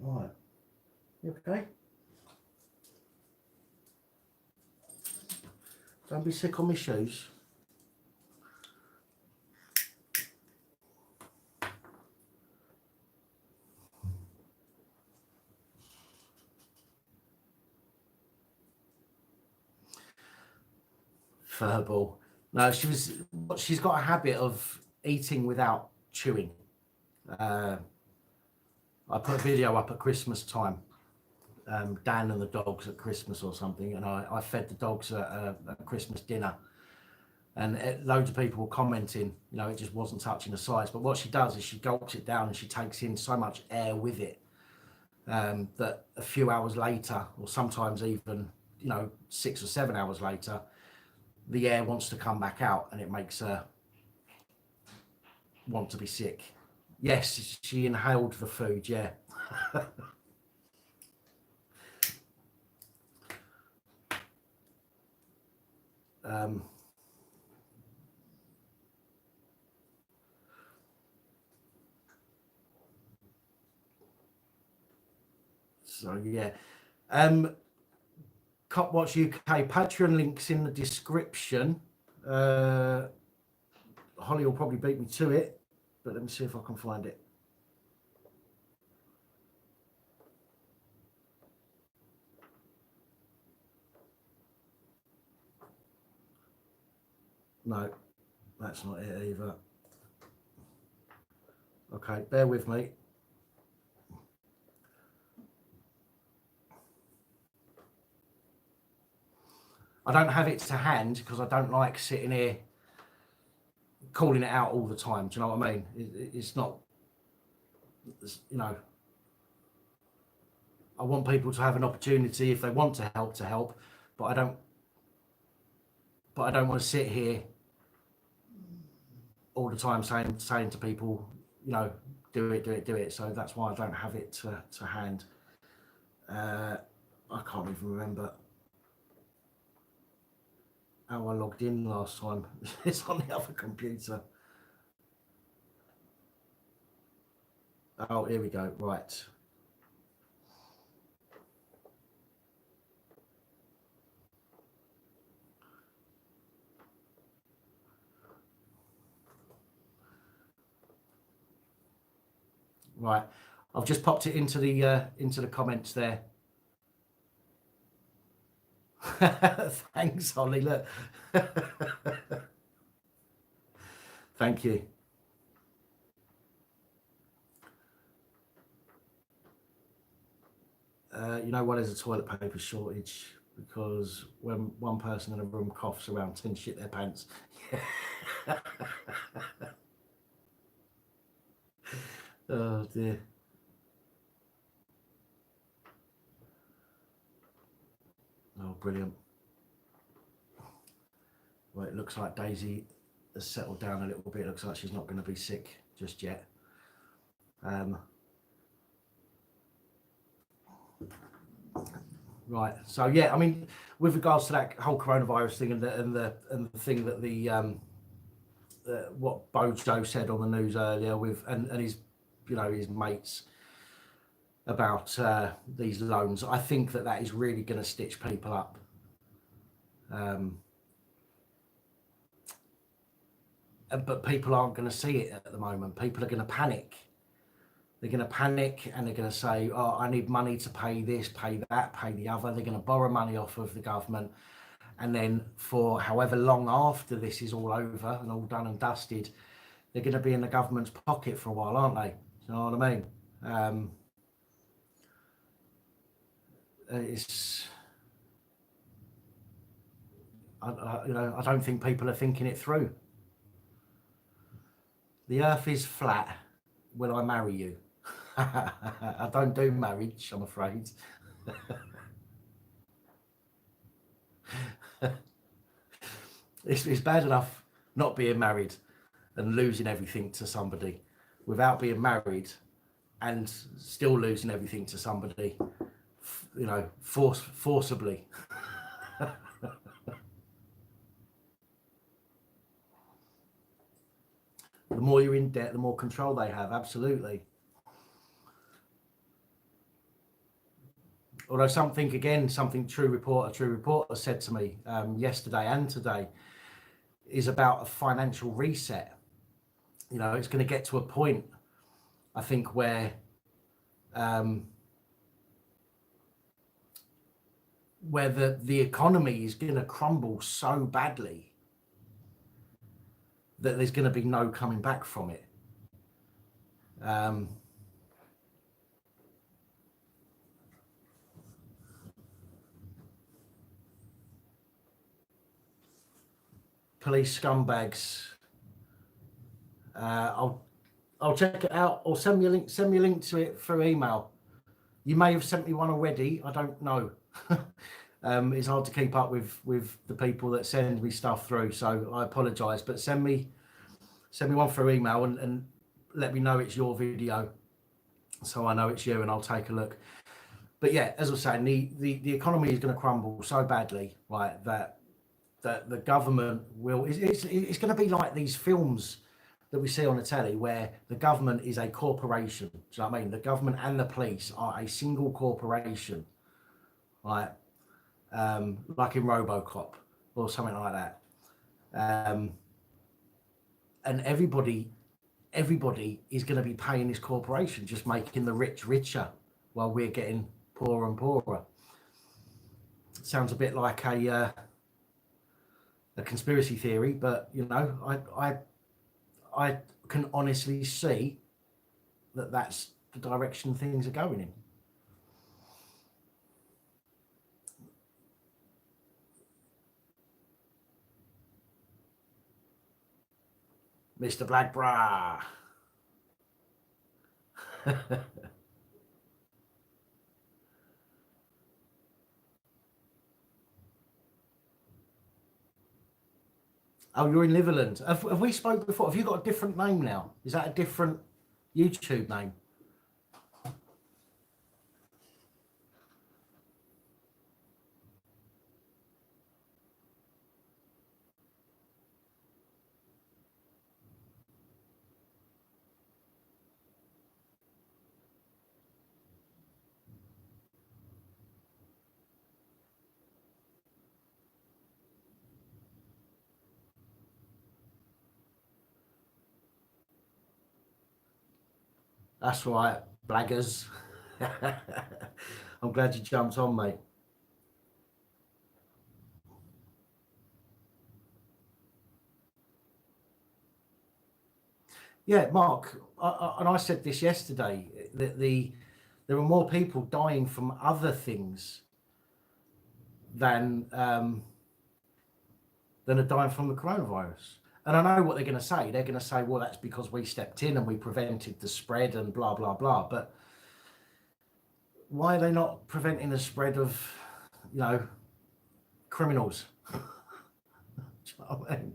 Speaker 1: All right. You okay? Don't be sick on my shoes. Verbal. No, she's got a habit of eating without chewing. I put a video up at Christmas time, Dan and the dogs at Christmas or something, and I fed the dogs a Christmas dinner, and loads of people were commenting, you know, it just wasn't touching the sides. But what she does is she gulps it down and she takes in so much air with it that a few hours later, or sometimes even, you know, 6 or 7 hours later, the air wants to come back out and it makes her want to be sick. Yes, she inhaled the food, yeah. So yeah. Copwatch UK Patreon links in the description. Holly will probably beat me to it, but let me see if I can find it. No, that's not it either. Okay, bear with me. I don't have it to hand because I don't like sitting here calling it out all the time. Do you know what I mean? It's not, you know, I want people to have an opportunity if they want to help, but I don't want to sit here all the time saying to people, you know, do it. So that's why I don't have it to hand. I can't even remember how I logged in last time. It's on the other computer. Oh, here we go. Right. Right. I've just popped it into the comments there. Thanks, Holly. Look. Thank you. You know why there's a toilet paper shortage? Because when one person in a room coughs, around 10 shit their pants. Oh dear. Oh, brilliant. Well, it looks like Daisy has settled down a little bit. It looks like she's not going to be sick just yet. Right. So yeah, I mean, with regards to that whole coronavirus thing and the thing that what Bojo said on the news earlier with and his, you know, his mates about these loans, I think that is really going to stitch people up. But people aren't going to see it at the moment. People are going to panic. They're going to panic and they're going to say, oh, I need money to pay this, pay that, pay the other. They're going to borrow money off of the government. And then for however long after this is all over and all done and dusted, they're going to be in the government's pocket for a while, aren't they? You know what I mean? I don't think people are thinking it through. The earth is flat. Will I marry you? I don't do marriage, I'm afraid. It's bad enough not being married and losing everything to somebody without being married and still losing everything to somebody, you know, forcibly. The more you're in debt, the more control they have, absolutely. Although something a true reporter said to me yesterday and today is about a financial reset. You know, it's going to get to a point, I think, where the economy is going to crumble so badly that there's going to be no coming back from it. Police scumbags. I'll check it out, or send me a link to it through email. You may have sent me one already, I don't know. It's hard to keep up with the people that send me stuff through, so I apologize, but send me one through email and let me know it's your video so I know it's you and I'll take a look. But yeah, as I was saying, the economy is going to crumble so badly, right, that the government will, it's going to be like these films that we see on the telly where the government is a corporation. Do you know what I mean? The government and the police are a single corporation, right? Like in RoboCop or something like that. And everybody is going to be paying this corporation, just making the rich richer while we're getting poorer and poorer. It sounds a bit like a conspiracy theory, but you know, I can honestly see that that's the direction things are going in. Mr. Black Bra. Oh, you're in Liverland. Have we spoke before? Have you got a different name now? Is that a different YouTube name? That's right, blaggers. I'm glad you jumped on, mate. Yeah, Mark, and I said this yesterday, that there are more people dying from other things than are dying from the coronavirus. And I know what they're going to say. They're going to say, well, that's because we stepped in and we prevented the spread and blah, blah, blah. But why are they not preventing the spread of, you know, criminals? Do you know what I mean?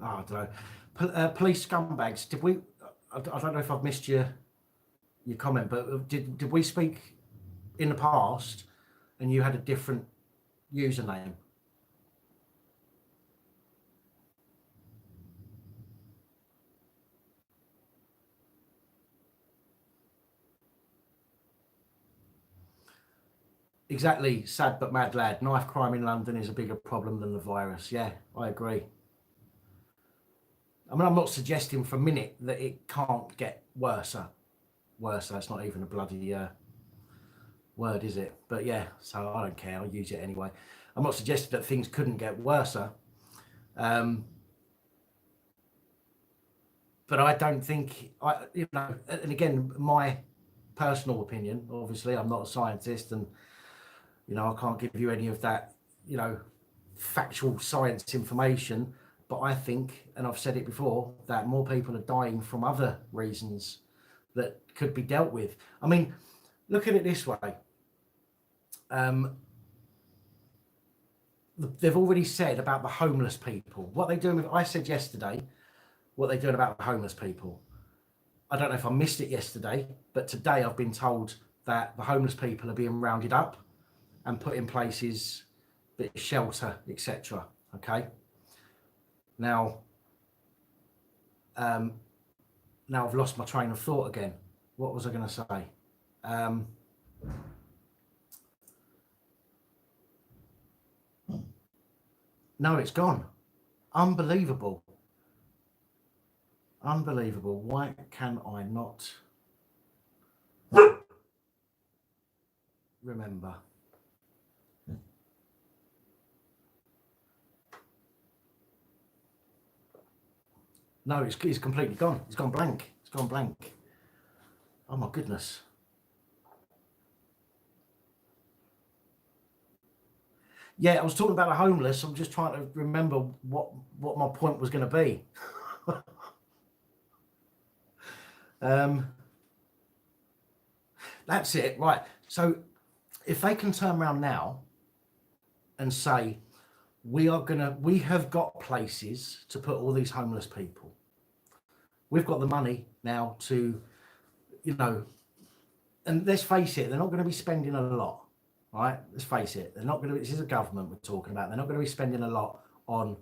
Speaker 1: I don't know. Police scumbags. Did we? I don't know if I've missed your comment, but did we speak in the past, and you had a different username? Exactly, sad but mad lad. Knife crime in London is a bigger problem than the virus. Yeah, I agree. I mean, I'm not suggesting for a minute that it can't get worse. Worse, that's not even a bloody word, is it? But yeah, so I don't care. I'll use it anyway. I'm not suggesting that things couldn't get worse. But I don't think, you know, and again, my personal opinion, obviously, I'm not a scientist, and, you know, I can't give you any of that, you know, factual science information. But I think, and I've said it before, that more people are dying from other reasons that could be dealt with. I mean, look at it this way. They've already said about the homeless people. What they're doing with, I said yesterday, what they're doing about the homeless people. I don't know if I missed it yesterday, but today I've been told that the homeless people are being rounded up and put in places, bit of shelter, etc. Okay. Now I've lost my train of thought again. What was I going to say? No, it's gone. Unbelievable. Unbelievable. Why can I not remember? No, it's completely gone. It's gone blank. It's gone blank. Oh my goodness. Yeah, I was talking about the homeless. I'm just trying to remember what my point was going to be. That's it, right? So if they can turn around now and say, we have got places to put all these homeless people. We've got the money now to, you know, and let's face it, they're not going to be spending a lot, right? Let's face it, they're not going to. This is a government we're talking about. They're not going to be spending a lot on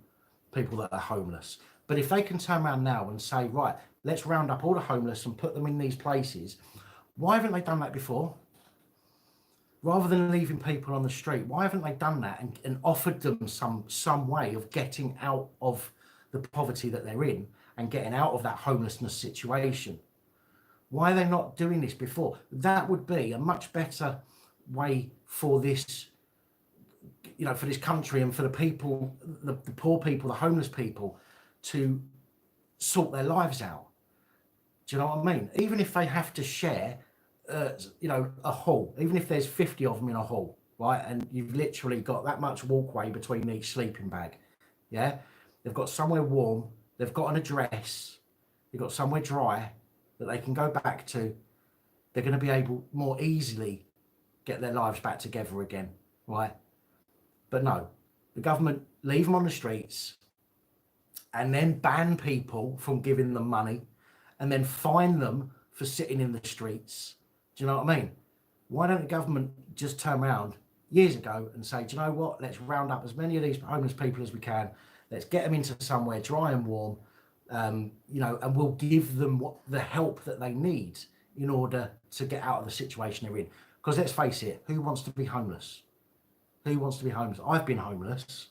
Speaker 1: people that are homeless. But if they can turn around now and say, right, let's round up all the homeless and put them in these places, why haven't they done that before? Rather than leaving people on the street, why haven't they done that and offered them some way of getting out of the poverty that they're in and getting out of that homelessness situation? Why are they not doing this before? That would be a much better way for this, you know, for this country and for the people, the poor people, the homeless people, to sort their lives out. Do you know what I mean? Even if they have to share, you know, a hall, even if there's 50 of them in a hall, right? And you've literally got that much walkway between each sleeping bag. Yeah, they've got somewhere warm, they've got an address, they've got somewhere dry that they can go back to. They're going to be able more easily get their lives back together again, right? But no, the government leave them on the streets and then ban people from giving them money and then fine them for sitting in the streets. Do you know what I mean? Why don't the government just turn around years ago and say, do you know what? Let's round up as many of these homeless people as we can. Let's get them into somewhere dry and warm, you know, and we'll give them the help that they need in order to get out of the situation they're in. Because let's face it, who wants to be homeless? Who wants to be homeless? I've been homeless,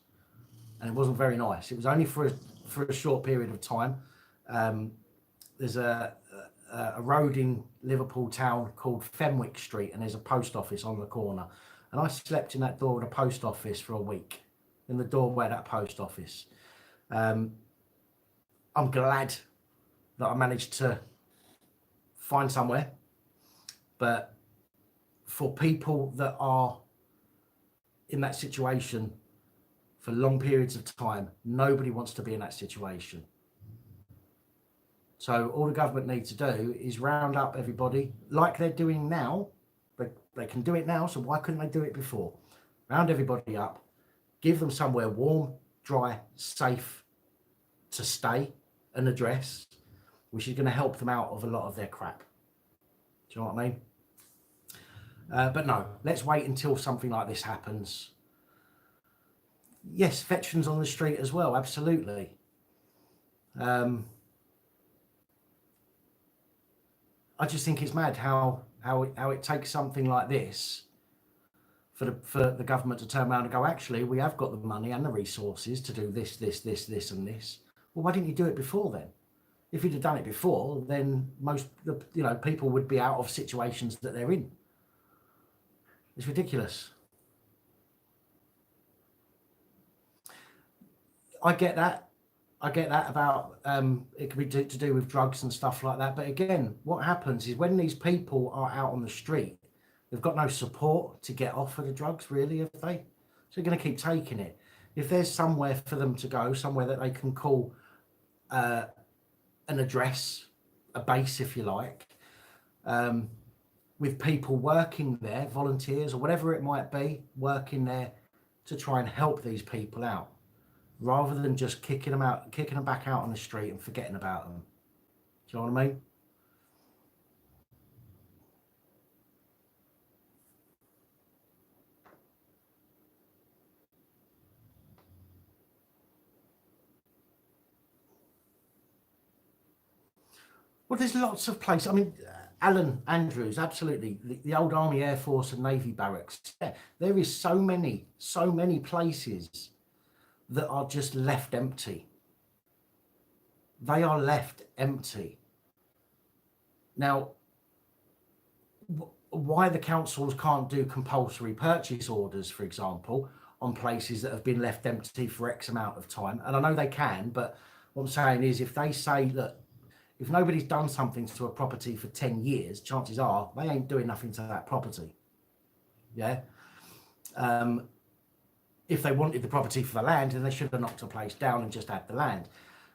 Speaker 1: and it wasn't very nice. It was only for a short period of time. There's a road in Liverpool town called Fenwick Street, and there's a post office on the corner. And I slept in that door of the post office for a week, in the doorway of that post office. I'm glad that I managed to find somewhere, but for people that are in that situation for long periods of time, nobody wants to be in that situation. So all the government needs to do is round up everybody like they're doing now. They can do it now, so why couldn't they do it before? Round everybody up, give them somewhere warm, dry, safe to stay, an address, which is going to help them out of a lot of their crap. Do you know what I mean? But no, let's wait until something like this happens. Yes, veterans on the street as well, absolutely. I just think it's mad how it takes something like this for the government to turn around and go, actually, we have got the money and the resources to do this, and this. Well, why didn't you do it before then? If you'd have done it before, then most people would be out of situations that they're in. It's ridiculous. I get that about it could be to do with drugs and stuff like that. But again, what happens is when these people are out on the street, they've got no support to get off of the drugs, really, have they? So they're going to keep taking it. If there's somewhere for them to go, somewhere that they can call an address, a base, if you like, with people working there, volunteers or whatever it might be, working there to try and help these people out, rather than just kicking them back out on the street and forgetting about them. Do you know what I mean? Well, there's lots of places. I mean, Alan Andrews, absolutely. The old Army, Air Force and Navy barracks. Yeah, there is so many places that are just left empty. They are left empty. Now, why the councils can't do compulsory purchase orders, for example, on places that have been left empty for X amount of time, and I know they can, but what I'm saying is if they say that if nobody's done something to a property for 10 years, chances are they ain't doing nothing to that property. Yeah. If they wanted the property for the land, then they should have knocked the place down and just had the land.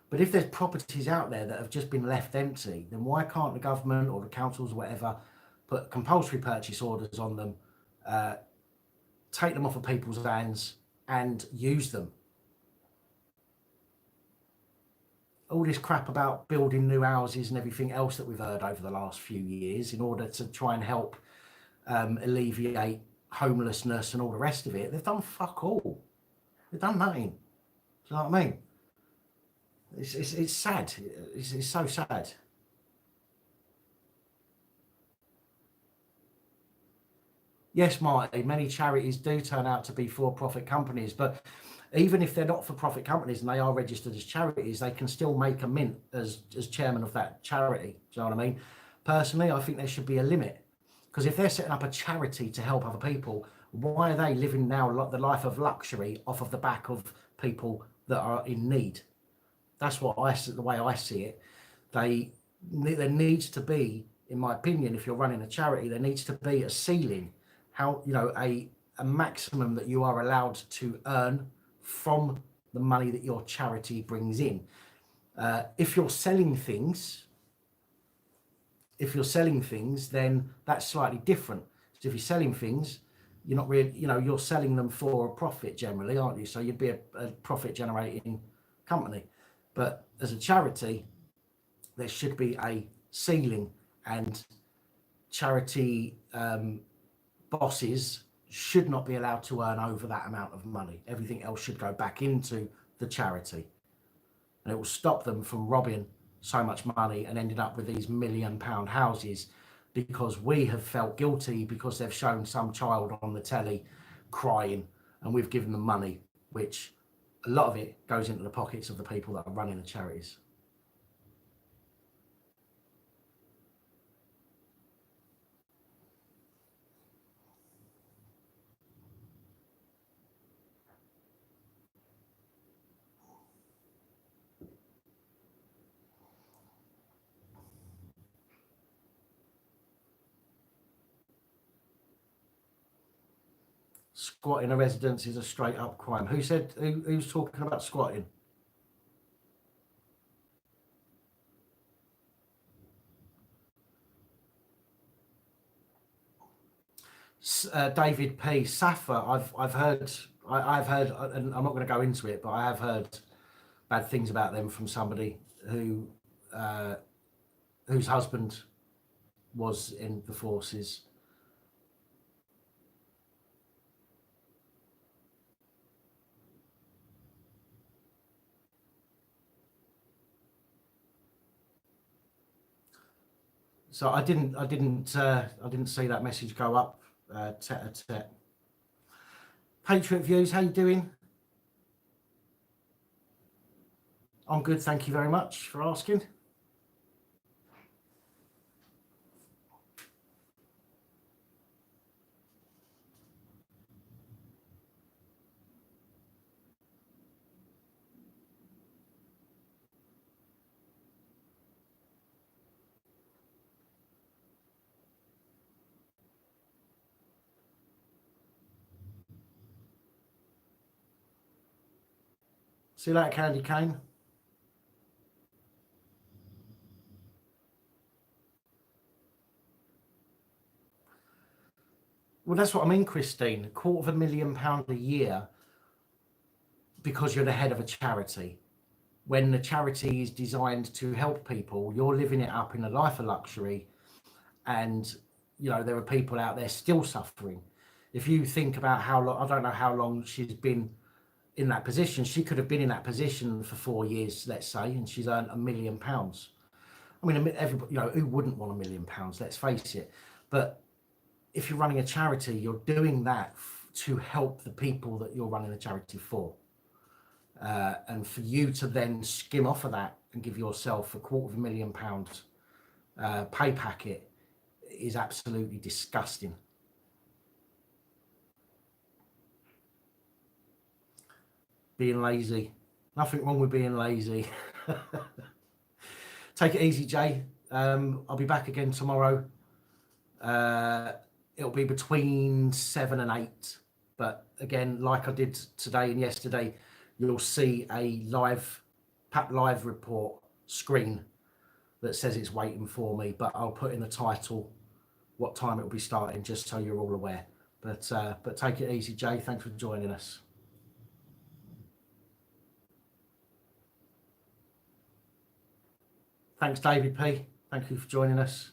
Speaker 1: But if there's properties out there that have just been left empty, then why can't the government or the councils or whatever put compulsory purchase orders on them, take them off of people's hands and use them? All this crap about building new houses and everything else that we've heard over the last few years in order to try and help alleviate homelessness and all the rest of it, they've done fuck all. They've done nothing. Do you know what I mean? It's sad. It's so sad. Yes, Marty, many charities do turn out to be for-profit companies, but even if they're not for-profit companies and they are registered as charities, they can still make a mint as chairman of that charity. Do you know what I mean? Personally, I think there should be a limit, because if they're setting up a charity to help other people, why are they living now the life of luxury off of the back of people that are in need? That's the way I see it. There needs to be, in my opinion, if you're running a charity, there needs to be a ceiling. How, a a maximum that you are allowed to earn from the money that your charity brings in. If you're selling things, then that's slightly different. So if you're selling things, you're not really, you're selling them for a profit generally, aren't you? So you'd be a profit generating company. But as a charity, there should be a ceiling, and charity bosses should not be allowed to earn over that amount of money. Everything else should go back into the charity, and it will stop them from robbing so much money and ending up with these £1 million houses, because we have felt guilty because they've shown some child on the telly crying and we've given them money, which a lot of it goes into the pockets of the people that are running the charities. Squatting a residence is a straight up crime. Who said, who's talking about squatting? David P. Safa, I've heard, and I'm not going to go into it, but I have heard bad things about them from somebody who whose husband was in the forces. So I didn't see that message go up. Tete. Patriot Views, how you doing? I'm good, thank you very much for asking. See you later, Candy Cane. Well, that's what I mean, Christine. £250,000 a year because you're the head of a charity. When the charity is designed to help people, you're living it up in a life of luxury, and there are people out there still suffering. If you think about how long, I don't know how long she's been in that position. She could have been in that position for 4 years, let's say, and she's earned £1 million. I mean, everybody, who wouldn't want £1 million? Let's face it. But if you're running a charity, you're doing that to help the people that you're running the charity for. And for you to then skim off of that and give yourself a £250,000 pay packet is absolutely disgusting. Being lazy. Nothing wrong with being lazy. Take it easy, Jay. I'll be back again tomorrow. It'll be between 7 and 8. But again, like I did today and yesterday, you'll see a PAP live report screen that says it's waiting for me. But I'll put in the title what time it will be starting, just so you're all aware. But take it easy, Jay. Thanks for joining us. Thanks, David P. Thank you for joining us.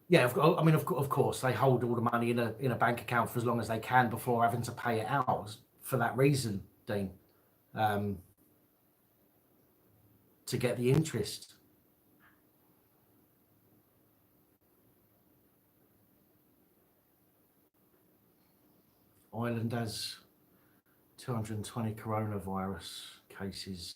Speaker 1: Yeah, I mean, of course, they hold all the money in a bank account for as long as they can before having to pay it out. For that reason, Dean, to get the interest. Ireland has 220 coronavirus cases.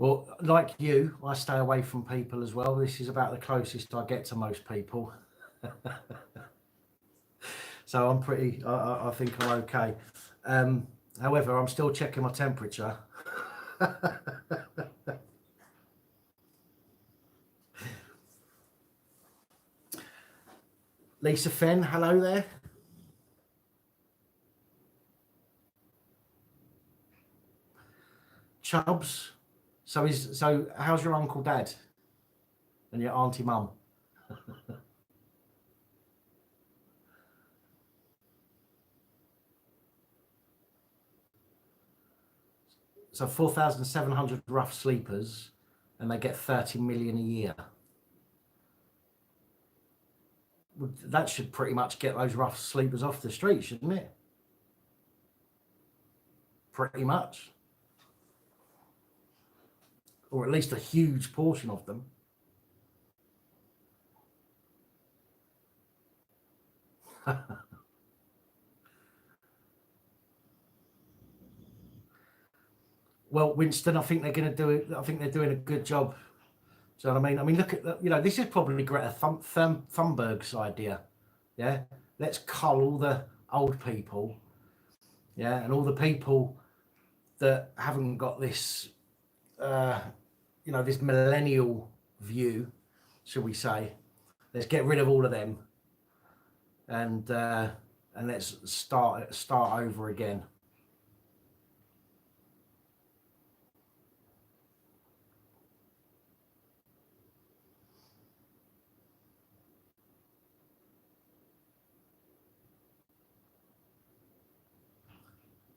Speaker 1: Well, like you, I stay away from people as well. This is about the closest I get to most people. So I'm pretty, I think I'm okay. However, I'm still checking my temperature. Lisa Fenn, hello there. Chubbs. So how's your uncle dad and your auntie mum? So 4,700 rough sleepers, and they get 30 million a year. That should pretty much get those rough sleepers off the street, shouldn't it? Pretty much. Or at least a huge portion of them. Well, Winston, I think they're going to do it. I think they're doing a good job. Do you know what I mean? I mean, look at, this is probably Greta Thunberg's idea. Yeah, let's cull all the old people. Yeah, and all the people that haven't got this, this millennial view, shall we say? Let's get rid of all of them, and let's start over again.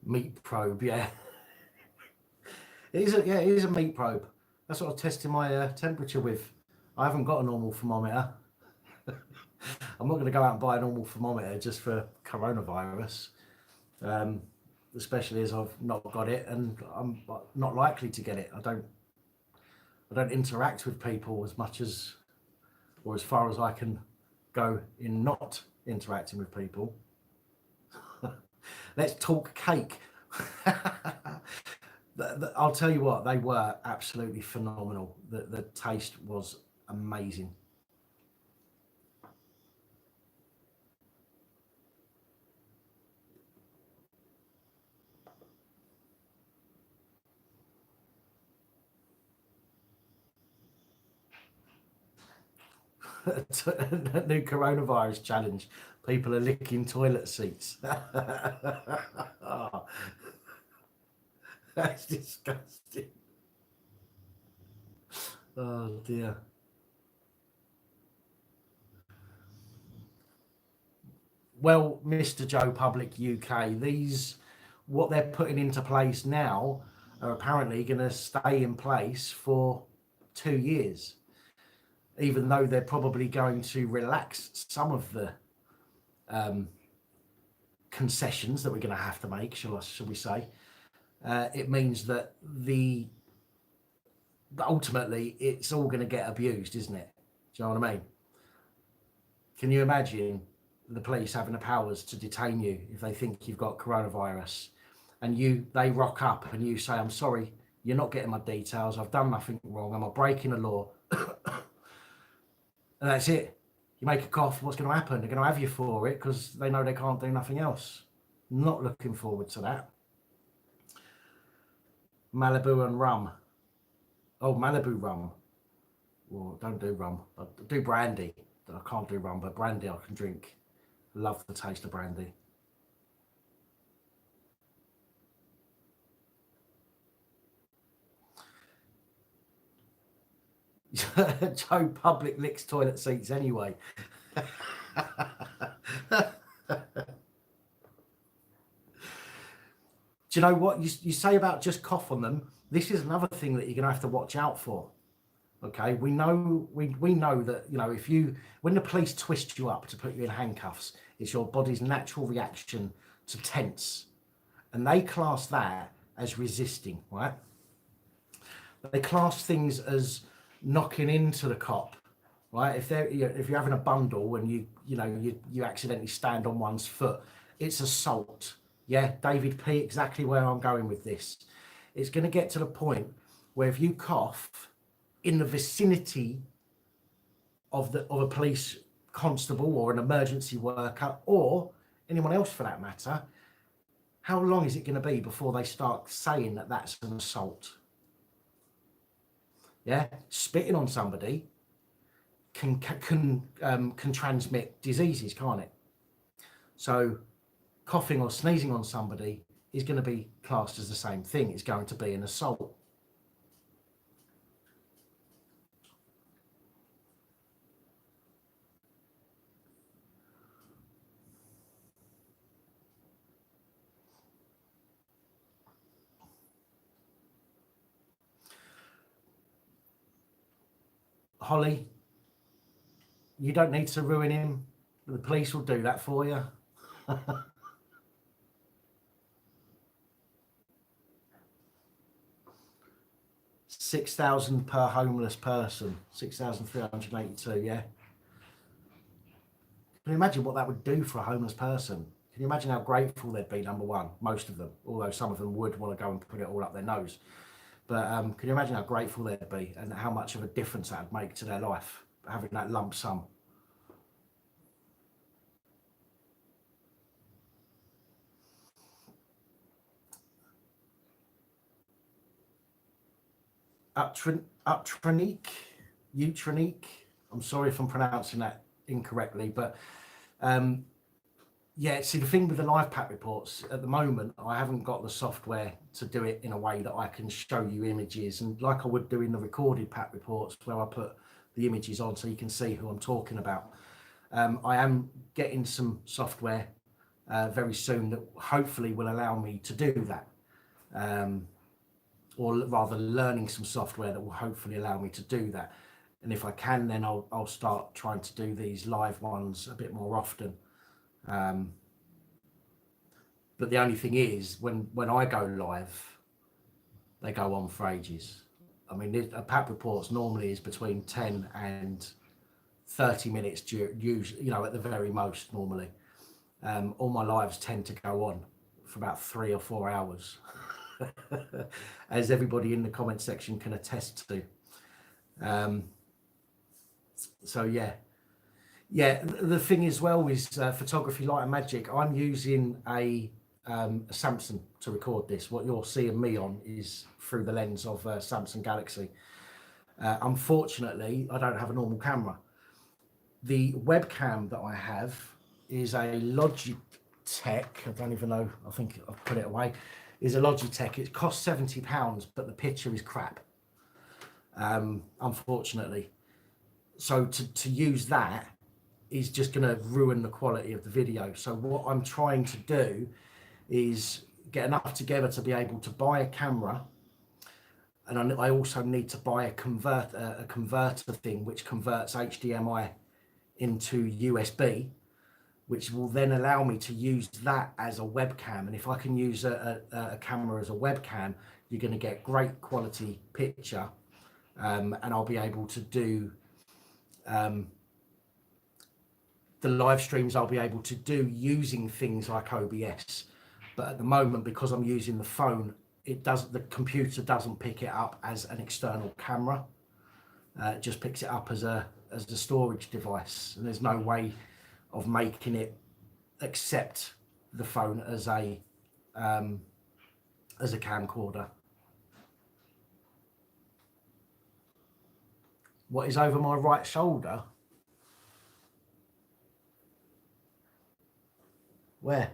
Speaker 1: Meat probe, yeah. It is a meat probe. That's what I'm testing my temperature with. I haven't got a normal thermometer. I'm not going to go out and buy a normal thermometer just for coronavirus, especially as I've not got it and I'm not likely to get it. I don't interact with people as much as, or as far as I can go in not interacting with people. Let's talk cake. I'll tell you what, they were absolutely phenomenal. The taste was amazing. New coronavirus challenge. People are licking toilet seats. Oh, that's disgusting. Oh dear. Well, Mr. Joe Public UK, what they're putting into place now are apparently going to stay in place for 2 years, even though they're probably going to relax some of the concessions that we're going to have to make, shall we say. It means that ultimately it's all going to get abused, isn't it? Do you know what I mean? Can you imagine the police having the powers to detain you if they think you've got coronavirus, and they rock up and you say, I'm sorry, you're not getting my details, I've done nothing wrong, I'm not breaking the law. And that's it. You make a cough, what's going to happen? They're going to have you for it because they know they can't do nothing else. Not looking forward to that. Malibu and rum. Oh, Malibu rum. Well, don't do rum. I do brandy. I can't do rum, but brandy I can drink. Love the taste of brandy. Joe Public licks toilet seats anyway. Do you know what you say about just cough on them? This is another thing that you're going to have to watch out for. Okay, we know that when the police twist you up to put you in handcuffs, it's your body's natural reaction to tense, and they class that as resisting, right? They class things as knocking into the cop, right? If you're having a bundle and you accidentally stand on one's foot, it's assault. Yeah, David P, exactly where I'm going with this. It's going to get to the point where if you cough in the vicinity of a police constable or an emergency worker or anyone else for that matter, how long is it going to be before they start saying that that's an assault? Yeah, spitting on somebody can transmit diseases, can't it? So coughing or sneezing on somebody is going to be classed as the same thing. It's going to be an assault. Holly, you don't need to ruin him. The police will do that for you. $6,000 per homeless person, 6,382. Yeah. Can you imagine what that would do for a homeless person? Can you imagine how grateful they'd be? Number one, most of them, although some of them would want to go and put it all up their nose. But can you imagine how grateful they'd be and how much of a difference that would make to their life, having that lump sum? Utranique, I'm sorry if I'm pronouncing that incorrectly, but yeah, see, the thing with the live PAP reports at the moment, I haven't got the software to do it in a way that I can show you images, and like I would do in the recorded PAP reports where I put the images on so you can see who I'm talking about. I am getting some software very soon that hopefully will allow me to do that. Or rather learning some software that will hopefully allow me to do that. And if I can, then I'll start trying to do these live ones a bit more often. But the only thing is, when I go live, they go on for ages. I mean, a PAP reports normally is between 10 and 30 minutes, usually, you know, at the very most normally. All my lives tend to go on for about 3 or 4 hours. As everybody in the comment section can attest to. So yeah, the thing as well is photography, light and magic. I'm using a Samsung to record this. What you're seeing me on is through the lens of Samsung Galaxy. Unfortunately, I don't have a normal camera. The webcam that I have is a Logitech. I don't even know, I think I've put it away. Is a Logitech. It costs £70, but the picture is crap, unfortunately. So to use that is just going to ruin the quality of the video. So what I'm trying to do is get enough together to be able to buy a camera, and I also need to buy a converter thing which converts HDMI into USB, which will then allow me to use that as a webcam. And if I can use a camera as a webcam, you're going to get great quality picture, and I'll be able to do the live streams I'll be able to do using things like OBS. But at the moment, because I'm using the phone, the computer doesn't pick it up as an external camera. It just picks it up as a storage device, and there's no way of making it accept the phone as a camcorder. What is over my right shoulder? Where?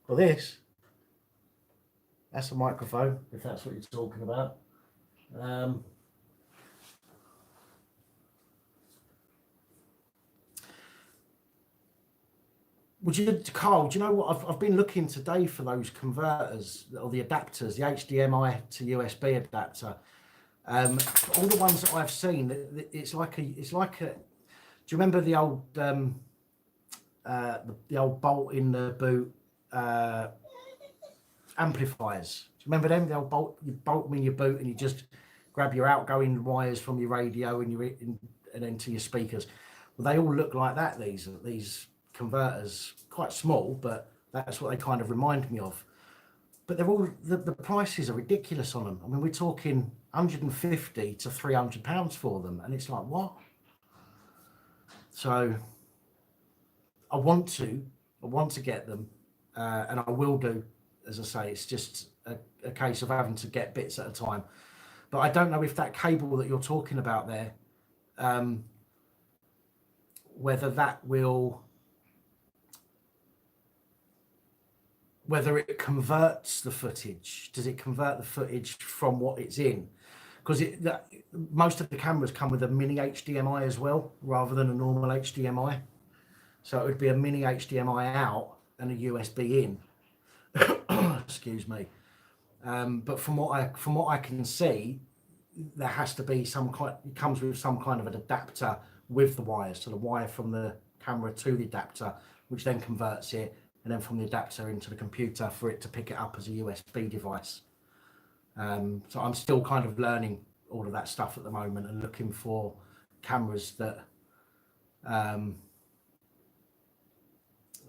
Speaker 1: Well, this. That's a microphone, if that's what you're talking about. Carl, do you know what? I've been looking today for those converters or the adapters, the HDMI to USB adapter. All the ones that I've seen, it's like a. Do you remember the old the old bolt in the boot amplifiers? Do you remember them? The old bolt, you bolt them in your boot and you just grab your outgoing wires from your radio and into your speakers. Well, they all look like that. These converters, quite small, but that's what they kind of remind me of. but they're all the prices are ridiculous on them. I mean, we're talking 150 to 300 pounds for them, and it's like, what? So I want to get them, and I will do. As I say, it's just a case of having to get bits at a time. But I don't know if that cable that you're talking about there, whether it converts the footage. Does it convert the footage from what it's in? Because most of the cameras come with a mini HDMI as well, rather than a normal HDMI. So it would be a mini HDMI out and a USB in. Excuse me. But from what I can see, there has to be some kind. It comes with some kind of an adapter with the wires. So the wire from the camera to the adapter, which then converts it, and then from the adapter into the computer for it to pick it up as a USB device. So I'm still kind of learning all of that stuff at the moment and looking for cameras that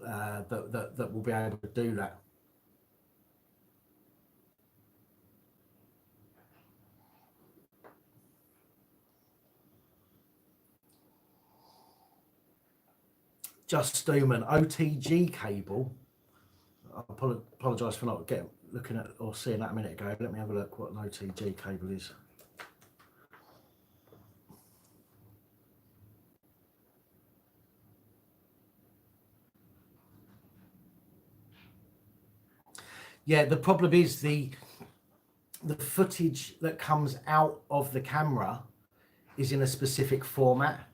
Speaker 1: that will be able to do that. Just Stewman, OTG cable. I apologise for not looking at or seeing that a minute ago. Let me have a look what an OTG cable is. Yeah, the problem is the footage that comes out of the camera is in a specific format.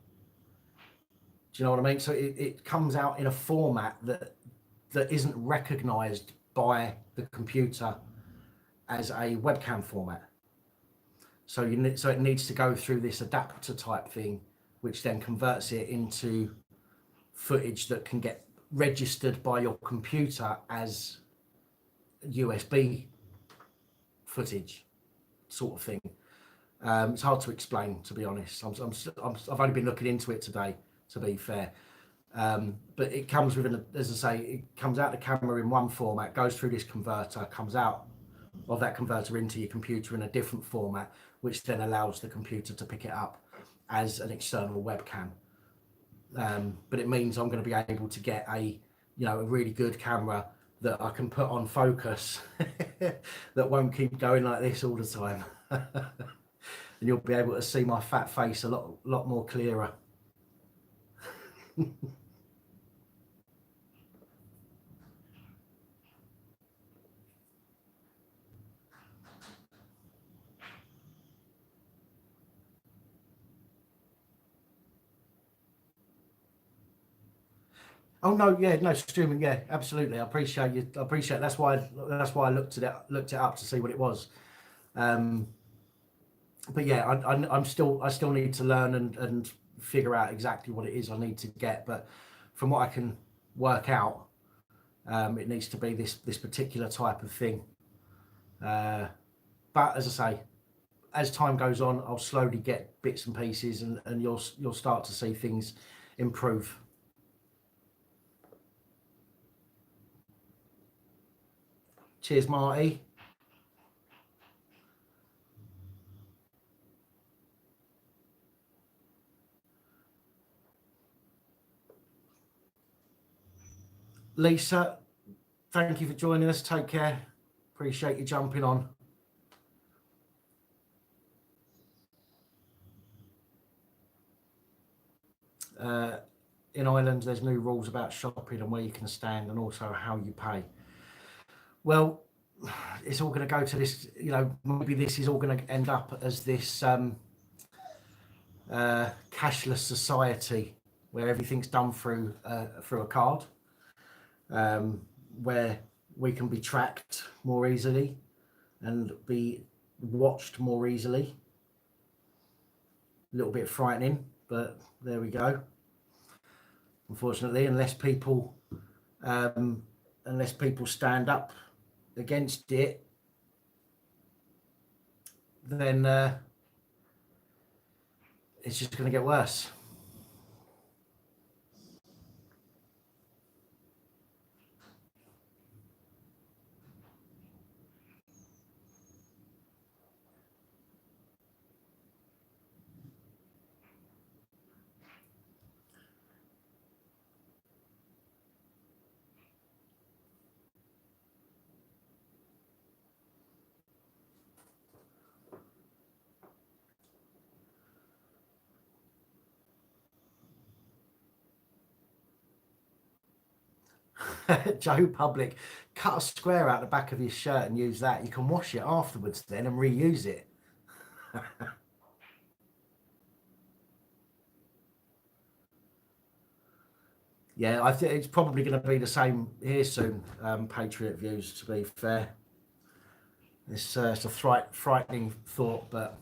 Speaker 1: Do you know what I mean? So it comes out in a format that isn't recognised by the computer as a webcam format. So it needs to go through this adapter type thing, which then converts it into footage that can get registered by your computer as USB footage, sort of thing. It's hard to explain, to be honest. I've only been looking into it today, to be fair. But it comes with as I say, it comes out the camera in one format, goes through this converter, comes out of that converter into your computer in a different format, which then allows the computer to pick it up as an external webcam. But it means I'm going to be able to get a really good camera that I can put on focus that won't keep going like this all the time. And you'll be able to see my fat face a lot more clearer. Oh no, yeah, no streaming, yeah, absolutely. I appreciate you. I appreciate that's why I looked it up to see what it was. But yeah, I still need to learn and figure out exactly what it is I need to get. But from what I can work out, it needs to be this particular type of thing. But as I say, as time goes on, I'll slowly get bits and pieces, and you'll start to see things improve. Cheers, Marty. Lisa, thank you for joining us. Take care. Appreciate you jumping on. In Ireland, there's new rules about shopping and where you can stand, and also how you pay. Well, it's all going to go to this. Maybe this is all going to end up as this cashless society where everything's done through a card, where we can be tracked more easily and be watched more easily. A little bit frightening, but there we go. Unfortunately, unless people stand up against it, then it's just going to get worse. Joe Public, cut a square out the back of your shirt and use that. You can wash it afterwards then and reuse it. Yeah, I think it's probably going to be the same here soon, Patriot Views, to be fair. It's a frightening thought, but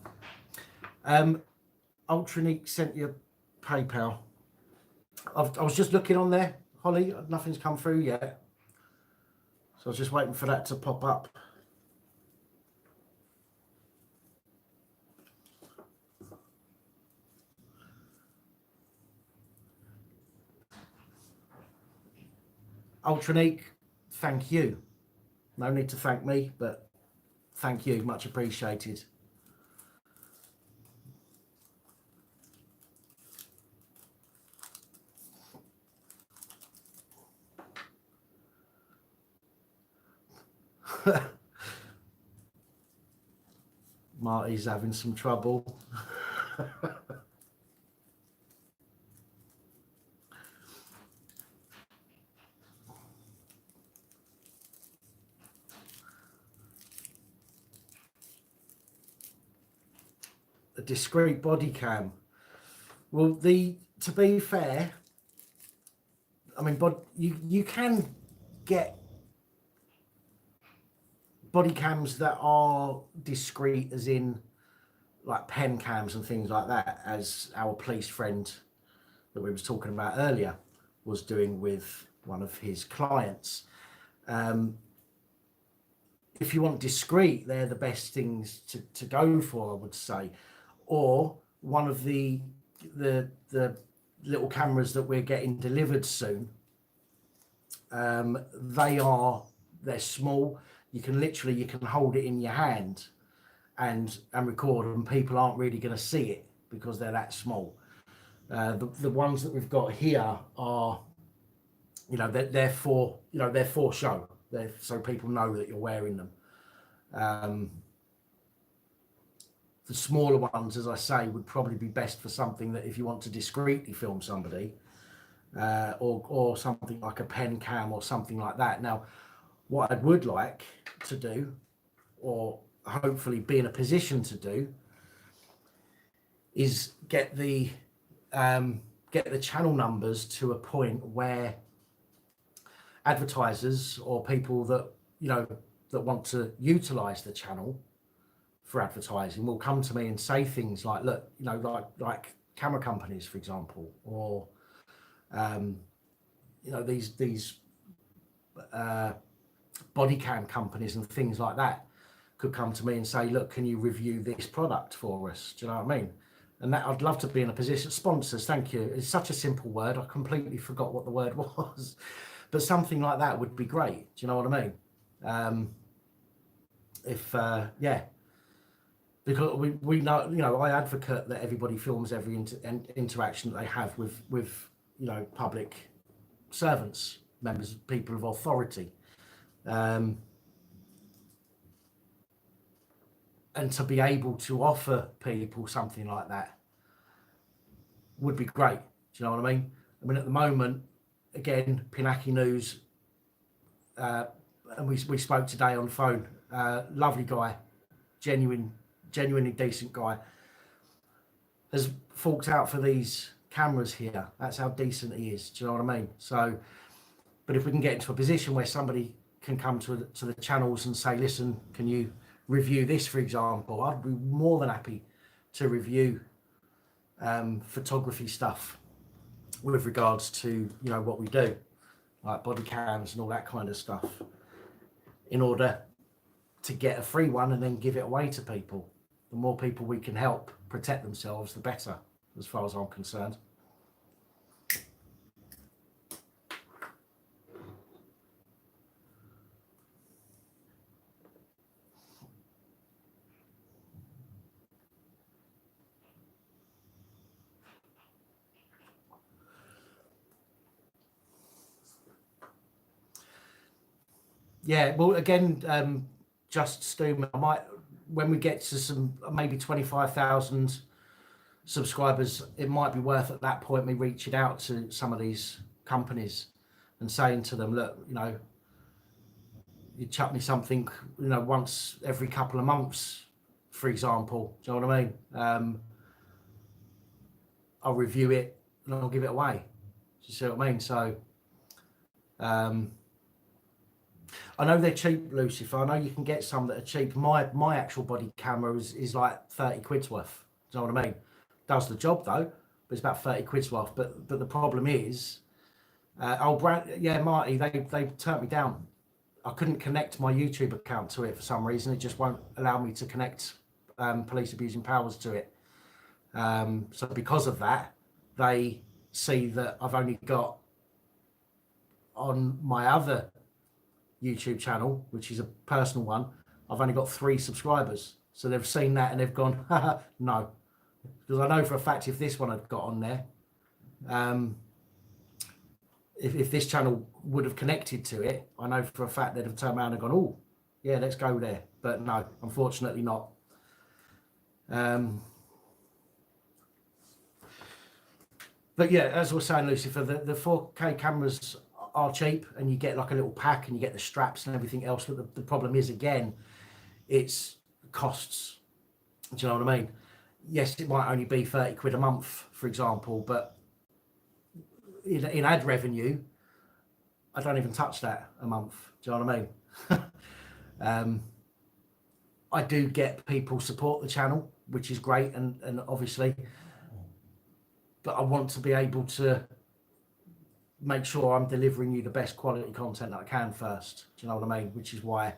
Speaker 1: Ultranique sent you PayPal. I was just looking on there, Holly, nothing's come through yet. So I was just waiting for that to pop up. Ultranique, thank you. No need to thank me, but thank you, much appreciated. Marty's having some trouble. A discreet body cam. Well, to be fair, I mean, but you can get body cams that are discreet, as in like pen cams and things like that, as our police friend that we was talking about earlier was doing with one of his clients. If you want discreet, they're the best things to go for, I would say. Or one of the little cameras that we're getting delivered soon. They're small. You can hold it in your hand and record, and people aren't really going to see it because they're that small. The ones that we've got here are, they're for show. They're so people know that you're wearing them. The smaller ones, as I say, would probably be best for something that if you want to discreetly film somebody, or something like a pen cam or something like that. Now, what I would like to do, or hopefully be in a position to do, is get the channel numbers to a point where advertisers or people that that want to utilize the channel for advertising will come to me and say things like, look, like camera companies, for example, or these body cam companies and things like that could come to me and say, look, can you review this product for us? Do you know what I mean? And that I'd love to be in a position. Sponsors, thank you. It's such a simple word. I completely forgot what the word was, but something like that would be great. Do you know what I mean? Because we know, I advocate that everybody films every interaction that they have with public servants, members, people of authority. And to be able to offer people something like that would be great. Do you know what I mean? I mean, at the moment, again, Pinaki News, and we spoke today on the phone. Lovely guy, genuinely decent guy, has forked out for these cameras here. That's how decent he is. Do you know what I mean? So, but if we can get into a position where somebody can come to the channels and say, listen, can you review this, for example, I'd be more than happy to review photography stuff with regards to what we do, like body cams and all that kind of stuff, in order to get a free one and then give it away to people. The more people we can help protect themselves, the better, as far as I'm concerned. Yeah, well, again, just Stu, I might, when we get to some maybe 25,000 subscribers, it might be worth at that point me reaching out to some of these companies and saying to them, look, you know, you chuck me something, you know, once every couple of months, for example. Do you know what I mean? I'll review it and I'll give it away. Do you see what I mean? So I know they're cheap, Lucifer. I know you can get some that are cheap. My actual body camera is like 30 quid's worth. Do you know what I mean? Does the job though, but it's about 30 quid's worth. But the problem is, Marty, they turned me down. I couldn't connect my YouTube account to it for some reason. It just won't allow me to connect police abusing powers to it. So because of that, they see that I've only got on my other YouTube channel, which is a personal one, I've only got 3 subscribers. So they've seen that and they've gone, haha, no. Because I know for a fact if this one had got on there, if this channel would have connected to it, I know for a fact they'd have turned around and gone, oh, yeah, let's go there. But no, unfortunately not. But yeah, as I was saying, Lucifer, the 4K cameras are cheap and you get like a little pack and you get the straps and everything else. But the problem is, again, it's costs. Do you know what I mean? Yes, it might only be 30 quid a month, for example, but in ad revenue, I don't even touch that a month. Do you know what I mean? I do get people support the channel, which is great, and obviously, but I want to be able to make sure I'm delivering you the best quality content that I can first. Do you know what I mean? Which is why,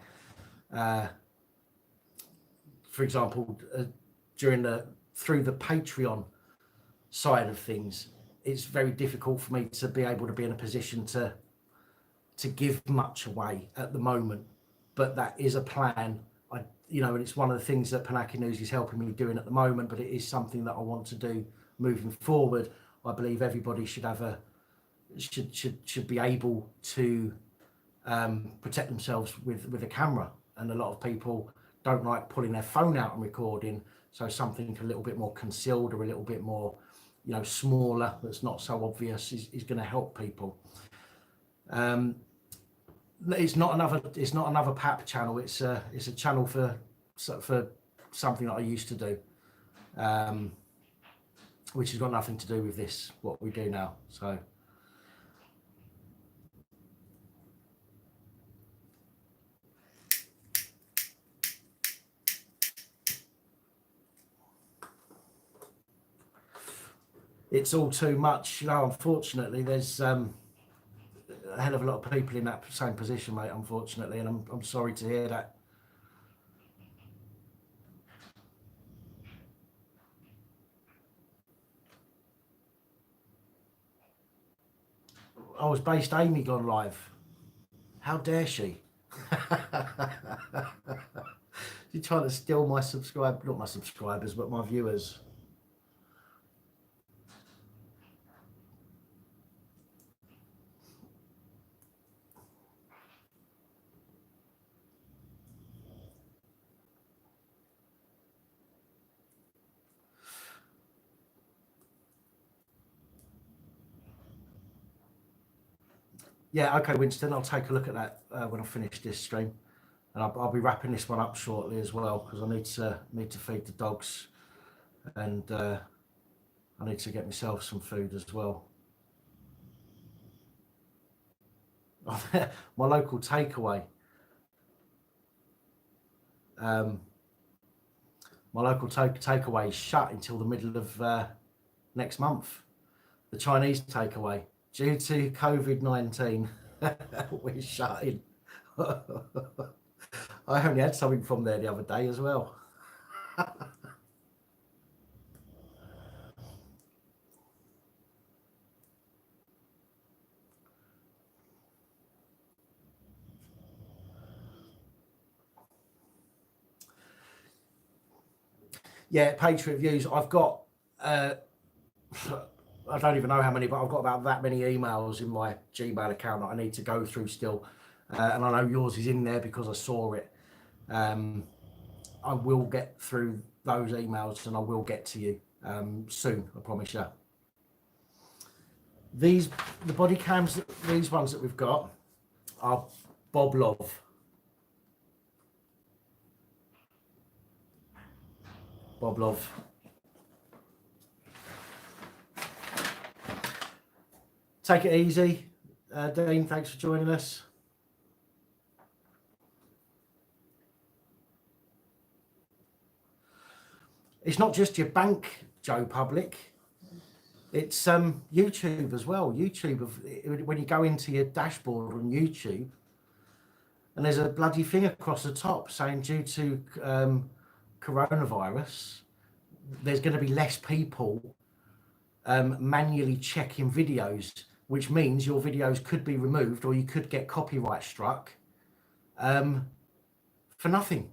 Speaker 1: for example, through the Patreon side of things, it's very difficult for me to be able to be in a position to give much away at the moment. But that is a plan. And it's one of the things that Panaki News is helping me doing at the moment, but it is something that I want to do moving forward. I believe everybody should have should be able to protect themselves with a camera, and a lot of people don't like pulling their phone out and recording, so something a little bit more concealed or a little bit more, smaller, that's not so obvious, is going to help people. It's not another PAP channel. It's a channel for something that I used to do, which has got nothing to do with this, what we do now. So it's all too much. Unfortunately, there's a hell of a lot of people in that same position, mate, unfortunately, and I'm sorry to hear that. I was based Amy gone live. How dare she? She's trying to steal my not my subscribers, but my viewers. Yeah, okay, Winston, I'll take a look at that when I finish this stream, and I'll be wrapping this one up shortly as well, because I need to feed the dogs, and I need to get myself some food as well. My local takeaway. My local takeaway is shut until the middle of next month. The Chinese takeaway, due to COVID-19, we're shutting. I only had something from there the other day as well. Yeah, Patriot views. I've got, I don't even know how many, but I've got about that many emails in my Gmail account that I need to go through still. And I know yours is in there because I saw it. I will get through those emails and I will get to you soon, I promise you. The body cams, these ones that we've got are Bob Love. Bob Love. Take it easy. Dean, thanks for joining us. It's not just your bank, Joe Public. It's YouTube as well. YouTube, when you go into your dashboard on YouTube, and there's a bloody thing across the top saying due to coronavirus, there's going to be less people manually checking videos, which means your videos could be removed or you could get copyright struck for nothing.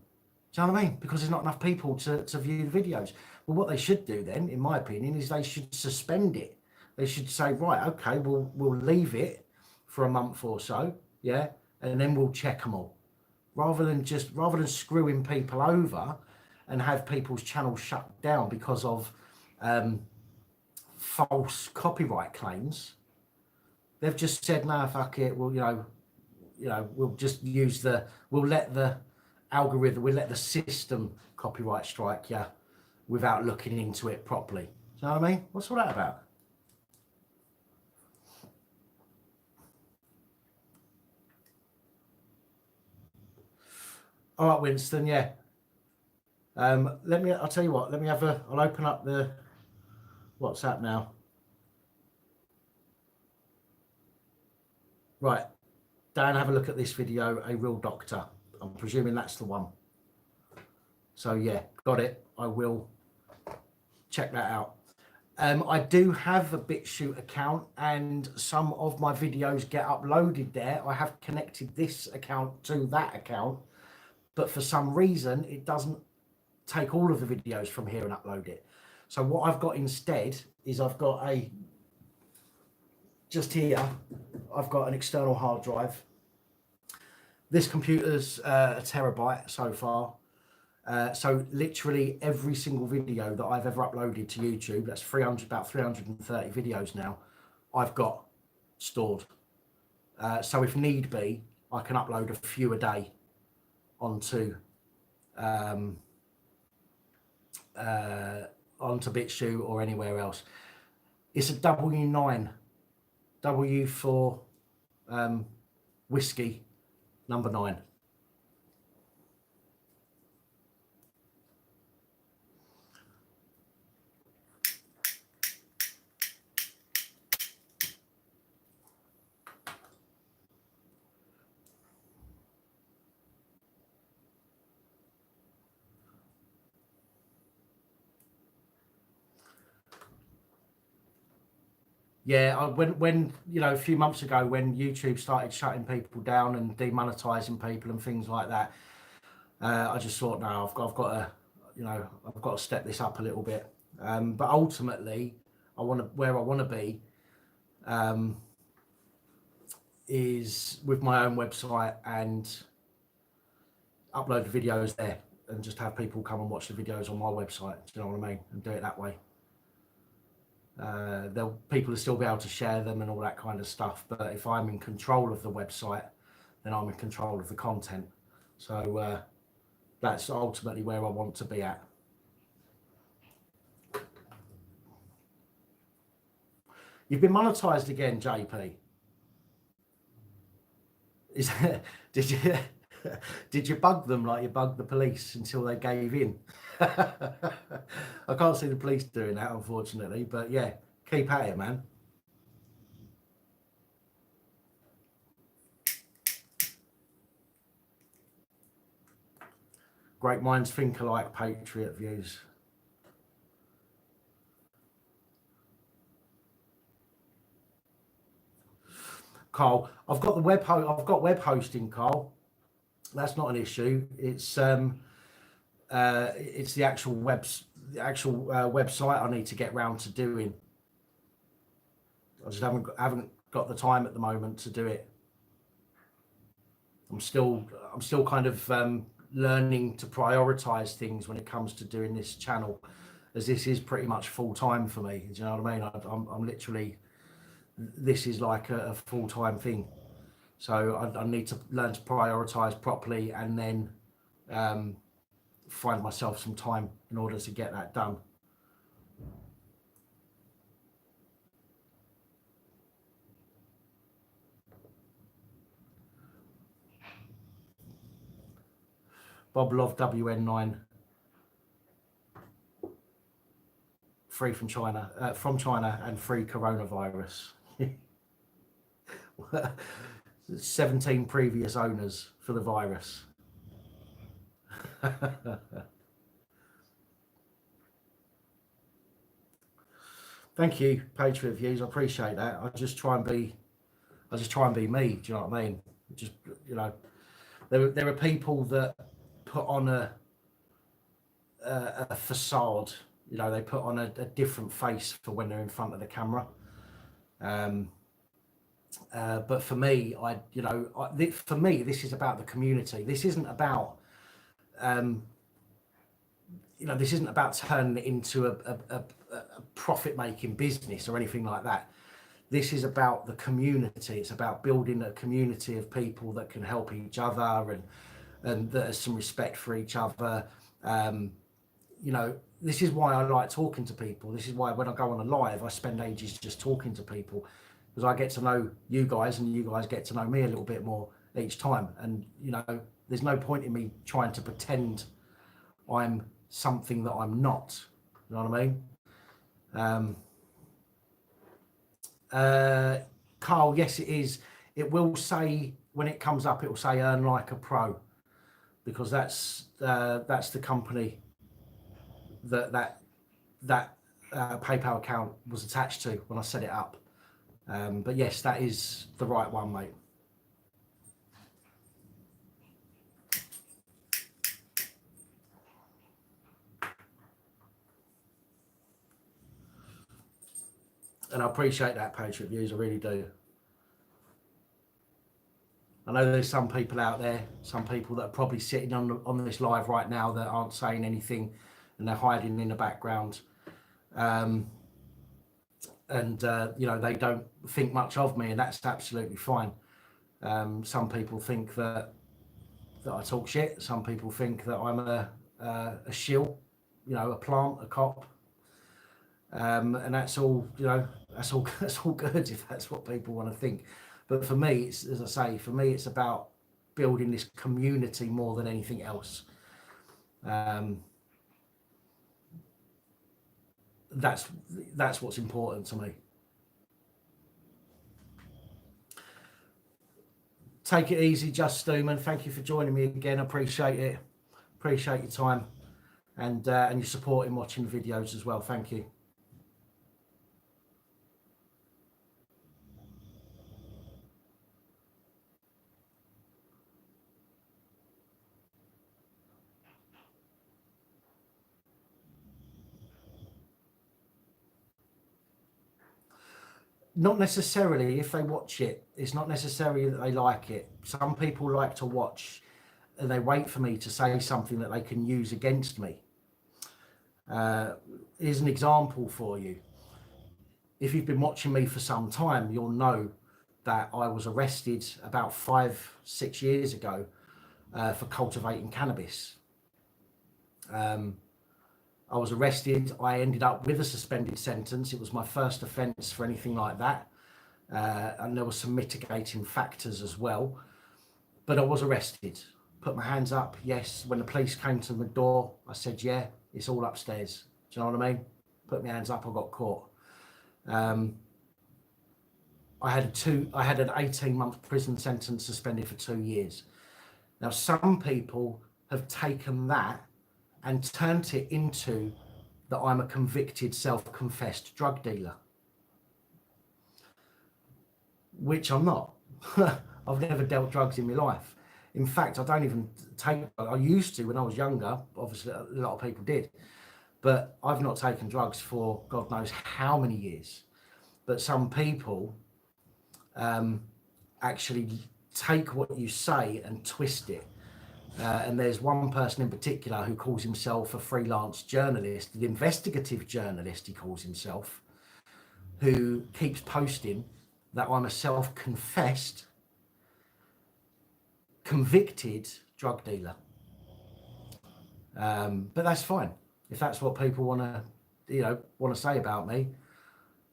Speaker 1: Do you know what I mean? Because there's not enough people to view the videos. Well, what they should do then, in my opinion, is they should suspend it. They should say, right, okay, we'll leave it for a month or so, yeah, and then we'll check them all. Rather than screwing people over and have people's channels shut down because of false copyright claims, they've just said, no, fuck it. Well, we'll just we'll let the algorithm, we'll let the system copyright strike you without looking into it properly. Do you know what I mean? What's all that about? All right, Winston, yeah. I'll tell you what, I'll open up the WhatsApp now. Right, Dan, have a look at this video, A Real Doctor. I'm presuming that's the one. So yeah, got it. I will check that out. I do have a BitChute account and some of my videos get uploaded there. I have connected this account to that account, but for some reason it doesn't take all of the videos from here and upload it. So what I've got instead is just here, I've got an external hard drive. This computer's a terabyte so far. So literally every single video that I've ever uploaded to YouTube, that's about 330 videos now, I've got stored. So if need be, I can upload a few a day onto BitChute or anywhere else. It's a W9, W for whiskey, number 9. Yeah, when a few months ago when YouTube started shutting people down and demonetizing people and things like that, I just thought, no, I've got to step this up a little bit. But ultimately, where I want to be is with my own website and upload the videos there and just have people come and watch the videos on my website. Do you know what I mean? And do it that way. People will still be able to share them and all that kind of stuff, but if I'm in control of the website, then I'm in control of the content. So that's ultimately where I want to be at. You've been monetized again, JP. Did you bug them like you bugged the police until they gave in? I can't see the police doing that, unfortunately, but yeah, keep at it, man. Great minds think alike, Patriot views. Carl, I've got web hosting, Carl. That's not an issue. It's the actual website I need to get round to doing. I just haven't got the time at the moment to do it. I'm still kind of learning to prioritize things when it comes to doing this channel, as this is pretty much full time for me. Do you know what I mean? I'm literally this is like a full-time thing. So I need to learn to prioritize properly, and then find myself some time in order to get that done. Bob Love WN9, free from China, and free coronavirus. 17 previous owners for the virus. Thank you, Patriot Views. I appreciate that. I just try and be me. Do you know what I mean? Just, you know, there are people that put on a facade. You know, they put on a different face for when they're in front of the camera. But for me, for me, this is about the community. This isn't about, this isn't about turning it into a profit-making business or anything like that. This is about the community. It's about building a community of people that can help each other, and that has some respect for each other. This is why I like talking to people. This is why when I go on a live, I spend ages just talking to people, because I get to know you guys and you guys get to know me a little bit more each time. And, there's no point in me trying to pretend I'm something that I'm not. You know what I mean? Carl, yes, it is. It will say, when it comes up, it will say earn like a pro, because that's the company that PayPal account was attached to when I set it up. But yes, that is the right one, mate. And I appreciate that, Patriot Views, I really do. I know there's some people out there, some people that are probably sitting on this live right now that aren't saying anything, and they're hiding in the background. They don't think much of me, and that's absolutely fine. Some people think that I talk shit. Some people think that I'm a shill, a plant, a cop. And that's all, that's all good if that's what people want to think. But for me, it's, as I say, it's about building this community more than anything else. That's what's important to me. Take it easy, Just Stewman. Thank you for joining me again. I appreciate it. Appreciate your time and your support in watching the videos as well. Thank you. Not necessarily if they watch it. It's not necessarily that they like it. Some people like to watch and they wait for me to say something that they can use against me. Here's an example for you. If you've been watching me for some time, you'll know that I was arrested about 5-6 years ago for cultivating cannabis. I was arrested. I ended up with a suspended sentence. It was my first offence for anything like that. And there were some mitigating factors as well. But I was arrested. Put my hands up, yes. When the police came to the door, I said, yeah, it's all upstairs. Do you know what I mean? Put my hands up, I got caught. I had an 18-month prison sentence suspended for 2 years. Now, some people have taken that and turned it into that I'm a convicted, self-confessed drug dealer, which I'm not. I've never dealt drugs in my life. In fact, I don't even take. I used to when I was younger. Obviously, a lot of people did, but I've not taken drugs for God knows how many years. But some people actually take what you say and twist it. And there's one person in particular who calls himself a freelance journalist, an investigative journalist he calls himself, who keeps posting that I'm a self-confessed, convicted drug dealer. But that's fine. If that's what people want to say about me,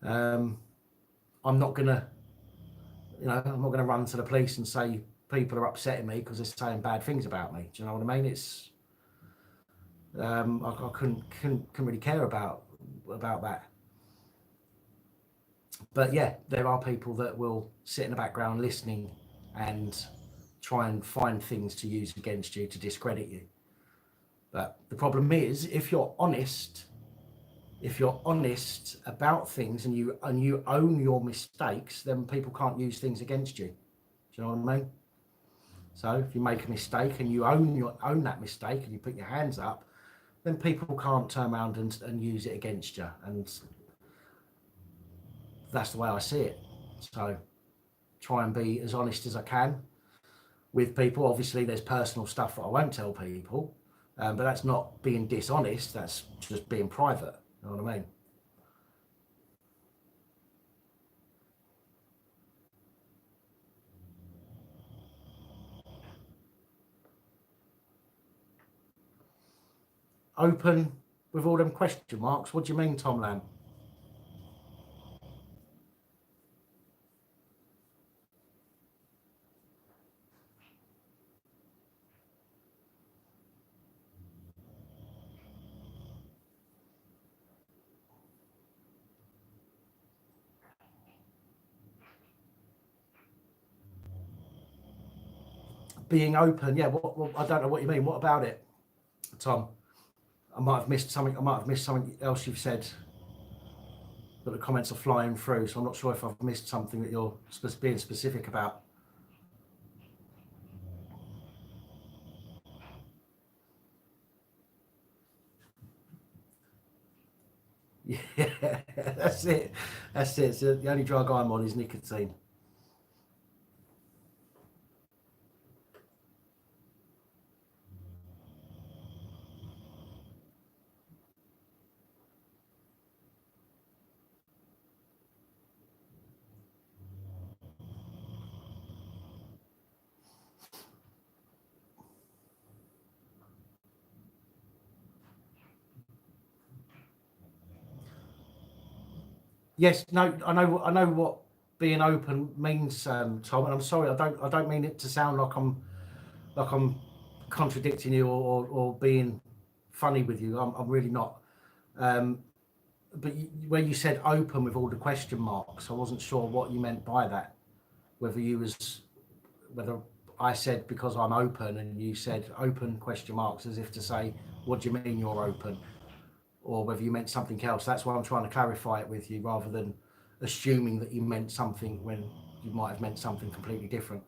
Speaker 1: I'm not gonna, I'm not gonna run to the police and say people are upsetting me because they're saying bad things about me. Do you know what I mean? It's I couldn't really care about that. But yeah, there are people that will sit in the background listening and try and find things to use against you to discredit you. But the problem is, if you're honest about things and you own your mistakes, then people can't use things against you. Do you know what I mean? So if you make a mistake and you own that mistake and you put your hands up, then people can't turn around and use it against you. And that's the way I see it. So try and be as honest as I can with people. Obviously, there's personal stuff that I won't tell people, but that's not being dishonest. That's just being private. You know what I mean? Open with all them question marks. What do you mean, Tom Lamb? Being open, yeah. What I don't know what you mean. What about it, Tom? I might have missed something. I might have missed something else you've said. But the comments are flying through, so I'm not sure if I've missed something that you're being specific about. Yeah, that's it. That's it. So the only drug I'm on is nicotine. Yes, no, I know what being open means, Tom. And I'm sorry, I don't mean it to sound like I'm contradicting you or being funny with you. I'm really not. Um, but when you said open with all the question marks, I wasn't sure what you meant by that. Whether I said because I'm open and you said open question marks as if to say, what do you mean you're open? Or whether you meant something else. That's why I'm trying to clarify it with you rather than assuming that you meant something when you might have meant something completely different.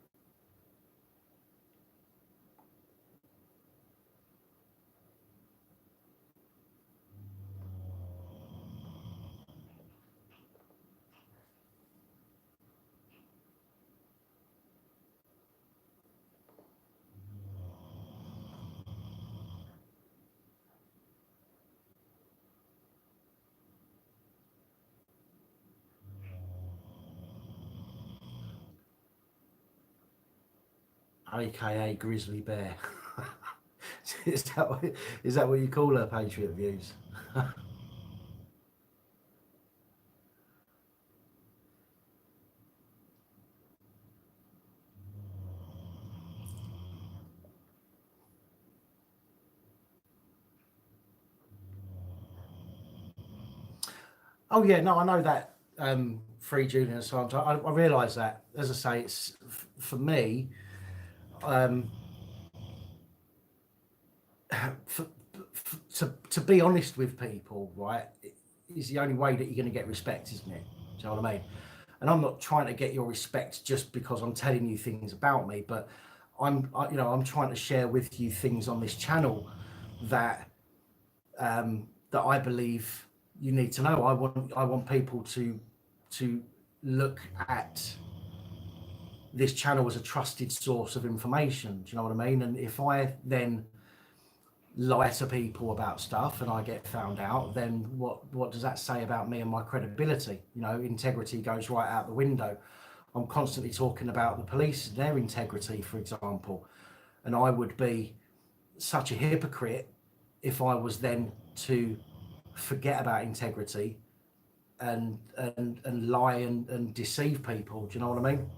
Speaker 1: AKA Grizzly Bear. is that what you call her, Patriot Views? Oh yeah, no, I know that. Free Julian Assange. I realise that. As I say, it's for me. Um, for, to be honest with people, right, is the only way that you're going to get respect, isn't it? Do you know what I mean? And I'm not trying to get your respect just because I'm telling you things about me, but I'm trying to share with you things on this channel that that I believe you need to know. I want people to look at this channel as a trusted source of information. Do you know what I mean? And if I then lie to people about stuff and I get found out, then what does that say about me and my credibility? Integrity goes right out the window. I'm constantly talking about the police and their integrity, for example, and I would be such a hypocrite if I was then to forget about integrity and lie and deceive people. Do you know what I mean?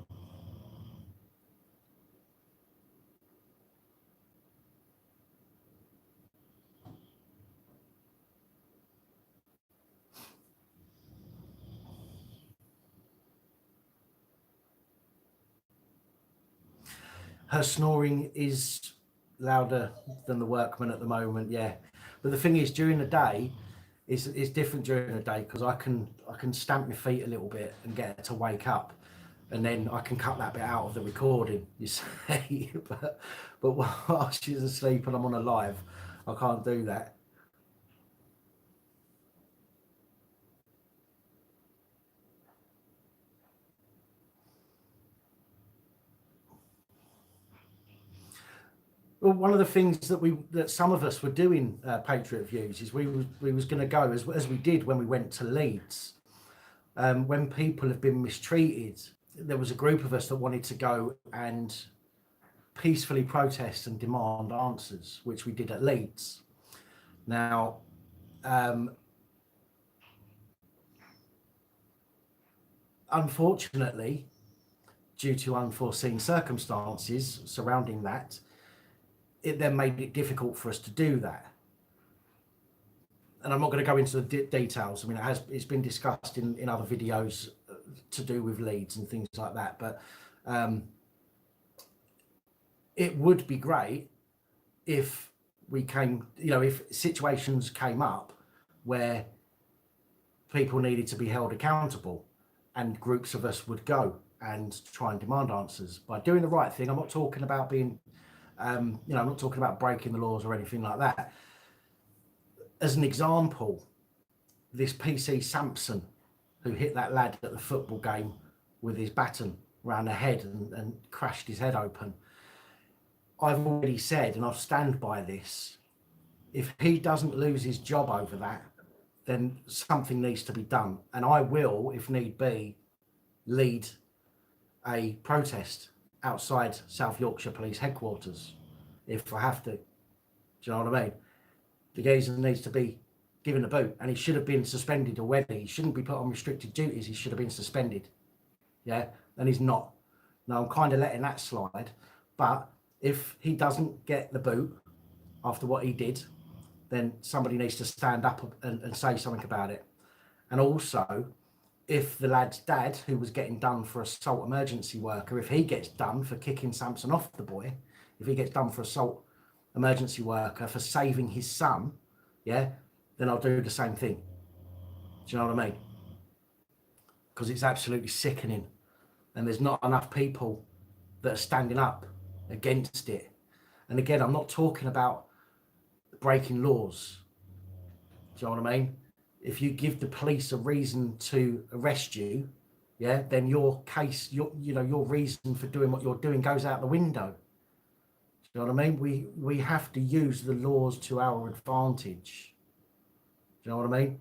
Speaker 1: Her snoring is louder than the workman at the moment, yeah. But the thing is, during the day, it's different during the day because I can stamp my feet a little bit and get her to wake up, and then I can cut that bit out of the recording, you see. but while she's asleep and I'm on a live, I can't do that. Well, one of the things that some of us were doing, Patriot Views, is we was going to go as we did when we went to Leeds. When people have been mistreated, there was a group of us that wanted to go and peacefully protest and demand answers, which we did at Leeds. Now, unfortunately, due to unforeseen circumstances surrounding that, it then made it difficult for us to do that. And I'm not going to go into the details. I mean, it's been discussed in other videos to do with Leeds and things like that. But it would be great if we came, if situations came up where people needed to be held accountable and groups of us would go and try and demand answers by doing the right thing. I'm not talking about being, I'm not talking about breaking the laws or anything like that. As an example, this PC Sampson, who hit that lad at the football game with his baton around the head and crashed his head open. I've already said, and I'll stand by this, if he doesn't lose his job over that, then something needs to be done. And I will, if need be, lead a protest outside South Yorkshire Police Headquarters if I have to. Do you know what I mean? The geezer needs to be given a boot, and he should have been suspended already. He shouldn't be put on restricted duties. He should have been suspended. Yeah, and he's not. Now I'm kind of letting that slide, but if he doesn't get the boot after what he did, then somebody needs to stand up and say something about it. And also, if the lad's dad, who was getting done for assault emergency worker, if he gets done for kicking Samson off the boy, if he gets done for assault emergency worker for saving his son, yeah, then I'll do the same thing. Do you know what I mean? Because it's absolutely sickening, and there's not enough people that are standing up against it. And again, I'm not talking about breaking laws. Do you know what I mean? If you give the police a reason to arrest you, yeah, then your case, your reason for doing what you're doing goes out the window. Do you know what I mean? We have to use the laws to our advantage. Do you know what I mean?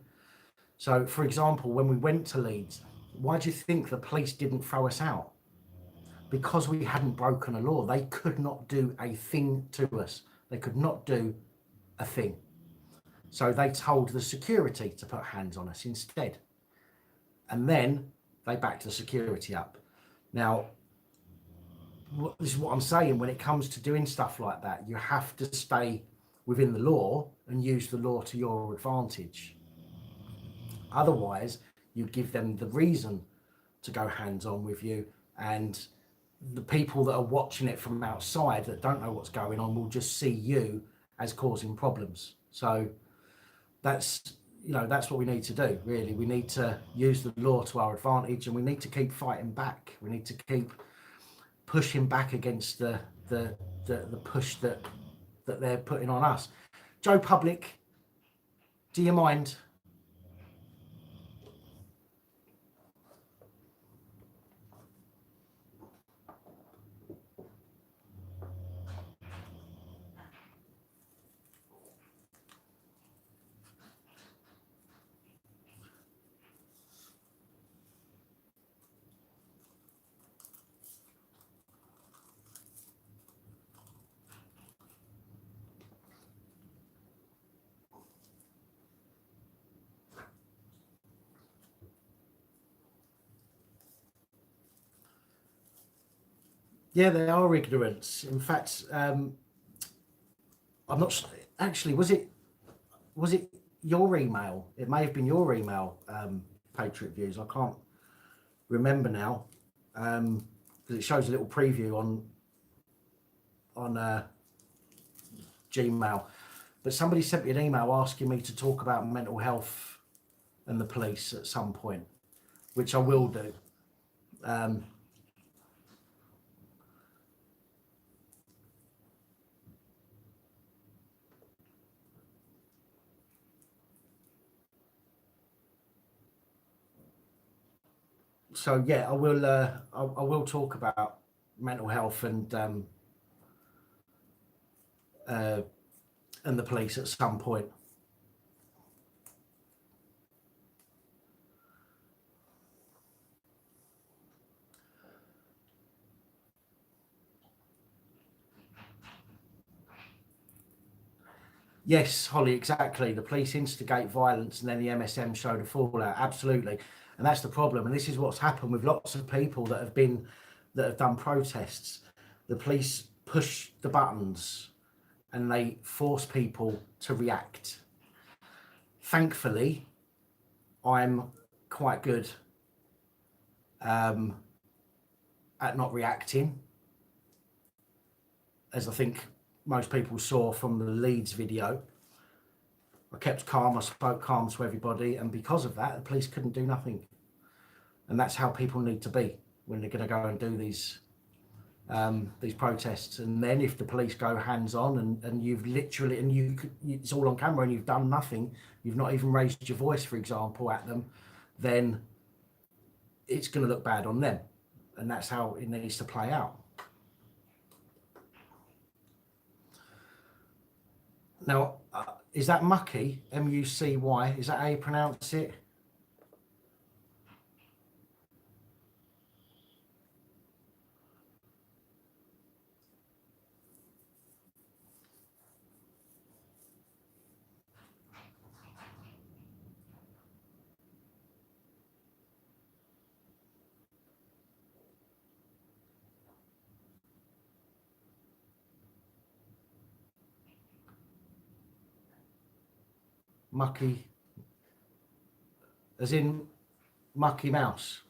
Speaker 1: So, for example, when we went to Leeds, why do you think the police didn't throw us out? Because we hadn't broken a law. They could not do a thing to us. They could not do a thing. So they told the security to put hands on us instead. And then they backed the security up. Now, this is what I'm saying. When it comes to doing stuff like that, you have to stay within the law and use the law to your advantage. Otherwise, you give them the reason to go hands-on with you, and the people that are watching it from outside that don't know what's going on will just see you as causing problems. So that's what we need to do, really. We need to use the law to our advantage, and we need to keep fighting back. We need to keep pushing back against the push that they're putting on us. Joe Public, do you mind? Yeah, they are ignorance. In fact, I'm not actually. Was it your email? It may have been your email, Patriot Views. I can't remember now, because it shows a little preview on Gmail. But somebody sent me an email asking me to talk about mental health and the police at some point, which I will do. So yeah, I will. I will talk about mental health and the police at some point. Yes, Holly, exactly. The police instigate violence and then the MSM show the fallout. Absolutely. And that's the problem. And this is what's happened with lots of people that have done protests. The police push the buttons and they force people to react. Thankfully, I'm quite good at not reacting, as I think most people saw from the Leeds video. I kept calm, I spoke calm to everybody, and because of that, the police couldn't do nothing. And that's how people need to be when they're going to go and do these protests. And then if the police go hands-on and you've literally, it's all on camera and you've done nothing, you've not even raised your voice, for example, at them, then it's going to look bad on them. And that's how it needs to play out. Now, is that Mucky, M-U-C-Y? Is that how you pronounce it? Mucky, as in Mucky Mouse.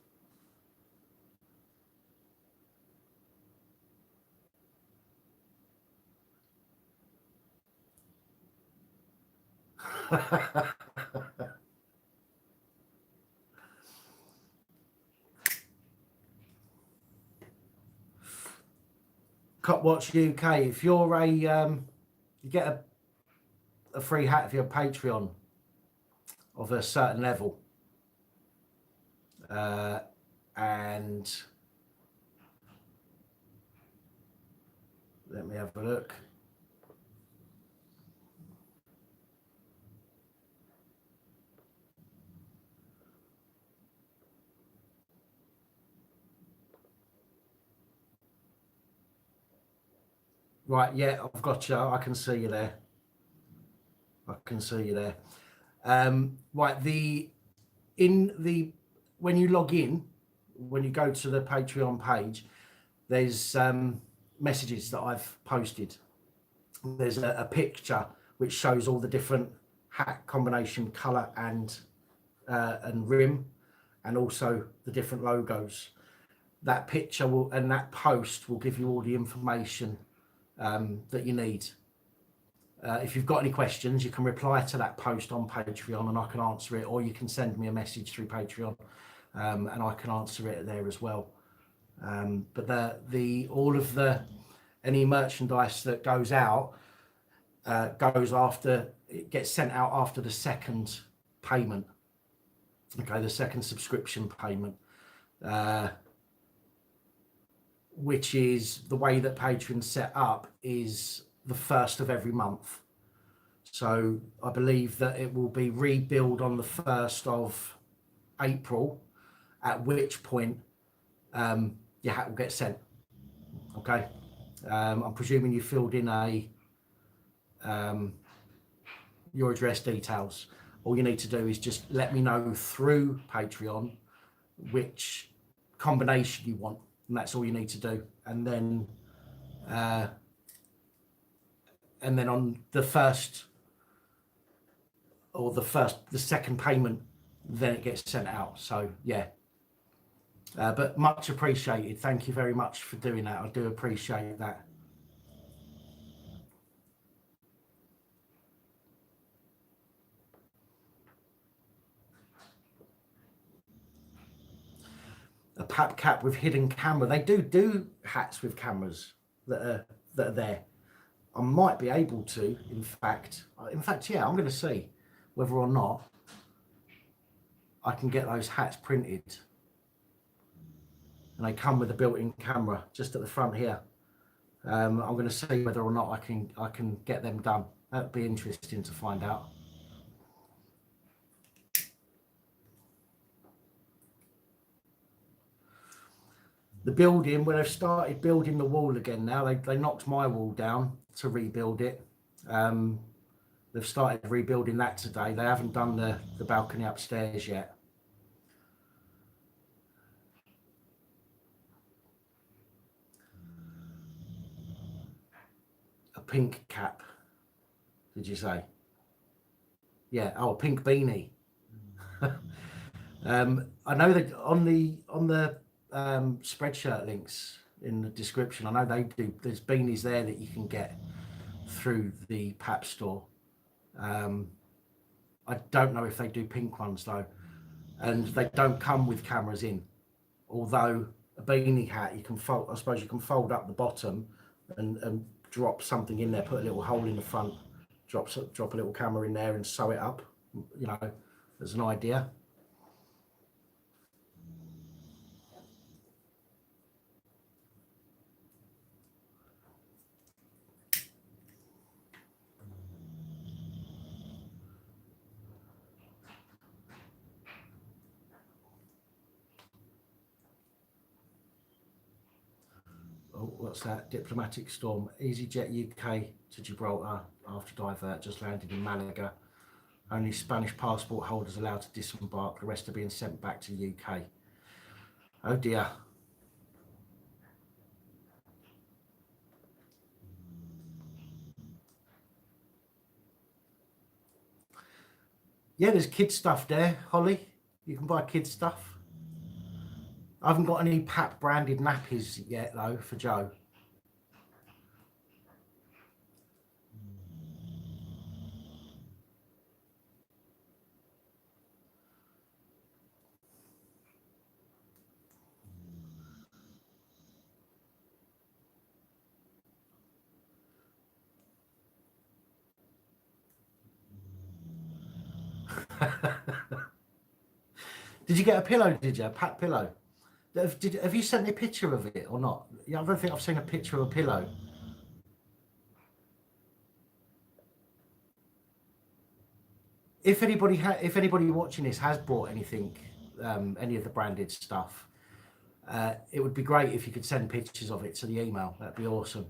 Speaker 1: Copwatch UK. If you're you get a free hat if you're a Patreon of a certain level, and let me have a look. Right, yeah, I've got you. I can see you there. I can see you there. Right, when you log in, when you go to the Patreon page, there's messages that I've posted. There's a picture which shows all the different hat combination colour and rim, and also the different logos. That picture and that post will give you all the information that you need. If you've got any questions, you can reply to that post on Patreon and I can answer it, or you can send me a message through Patreon and I can answer it there as well. But any merchandise that goes out it gets sent out after the second payment. Okay, the second subscription payment, which is the way that Patreon's set up, is the first of every month. So I believe that it will be rebilled on the 1st of April, at which point your hat will get sent. Okay, I'm presuming you filled in your address details. All you need to do is just let me know through Patreon which combination you want, and that's all you need to do. And then on the second payment, then it gets sent out. So yeah, but much appreciated. Thank you very much for doing that. I do appreciate that. A PAP cap with hidden camera. They do hats with cameras that are there. I might be able to, in fact, yeah, I'm going to see whether or not I can get those hats printed. And they come with a built-in camera just at the front here. I'm going to see whether or not I can get them done. That'd be interesting to find out. The building, when they've started building the wall again now, they knocked my wall down to rebuild it. They've started rebuilding that today. They haven't done the balcony upstairs yet. A pink cap, did you say? Yeah, oh, a pink beanie. I know that on the Spreadshirt links in the description, I know they do, there's beanies there that you can get through the PAP store. I don't know if they do pink ones though, and they don't come with cameras in, although a beanie hat, you can fold, I suppose you can fold up the bottom and drop something in there, put a little hole in the front, drop a little camera in there and sew it up, you know, as an idea. Oh, what's that? Diplomatic storm. EasyJet UK to Gibraltar after divert just landed in Malaga. Only Spanish passport holders allowed to disembark. The rest are being sent back to the UK. Oh dear. Yeah, there's kids stuff there, Holly. You can buy kids stuff. I haven't got any PAP branded nappies yet though for Joe. Did you get a pillow, did you? A PAP pillow? Have you sent me a picture of it or not? Yeah, I don't think I've seen a picture of a pillow. If anybody watching this has bought anything, any of the branded stuff, it would be great if you could send pictures of it to the email. That'd be awesome.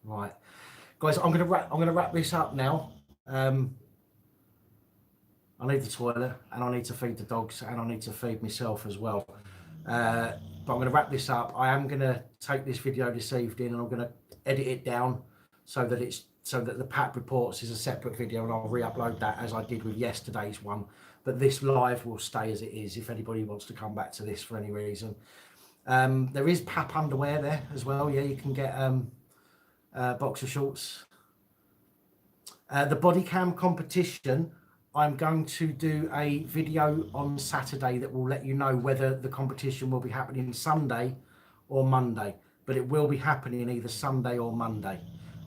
Speaker 1: Right, guys, I'm gonna wrap this up now. I need the toilet and I need to feed the dogs and I need to feed myself as well. But I'm going to wrap this up. I am going to take this video this evening and I'm going to edit it down so that the PAP Reports is a separate video, and I'll re-upload that as I did with yesterday's one. But this live will stay as it is if anybody wants to come back to this for any reason. There is PAP underwear there as well. Yeah, you can get boxer shorts. The body cam competition, I'm going to do a video on Saturday that will let you know whether the competition will be happening Sunday or Monday, but it will be happening either Sunday or Monday.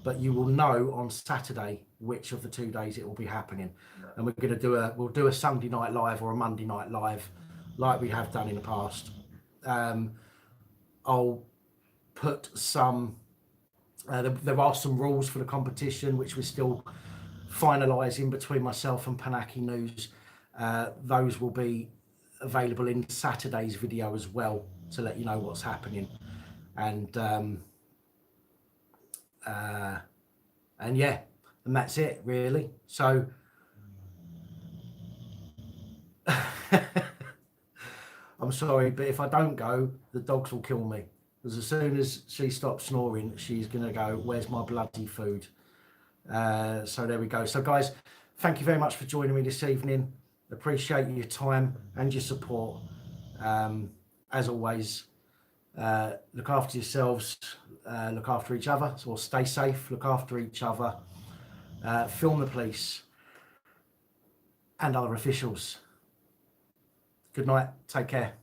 Speaker 1: But you will know on Saturday which of the 2 days it will be happening. And we're going to we'll do a Sunday night live or a Monday night live like we have done in the past. I'll put some, there are some rules for the competition which we're still finalising between myself and Panaki News. Those will be available in Saturday's video as well to let you know what's happening. And yeah, and that's it really. So I'm sorry, but if I don't go, the dogs will kill me. Because as soon as she stops snoring, she's going to go, where's my bloody food? So there we go. So guys, thank you very much for joining me this evening. Appreciate your time and your support. As always, look after yourselves, look after each other, so stay safe, look after each other, film the police and other officials. Good night, take care.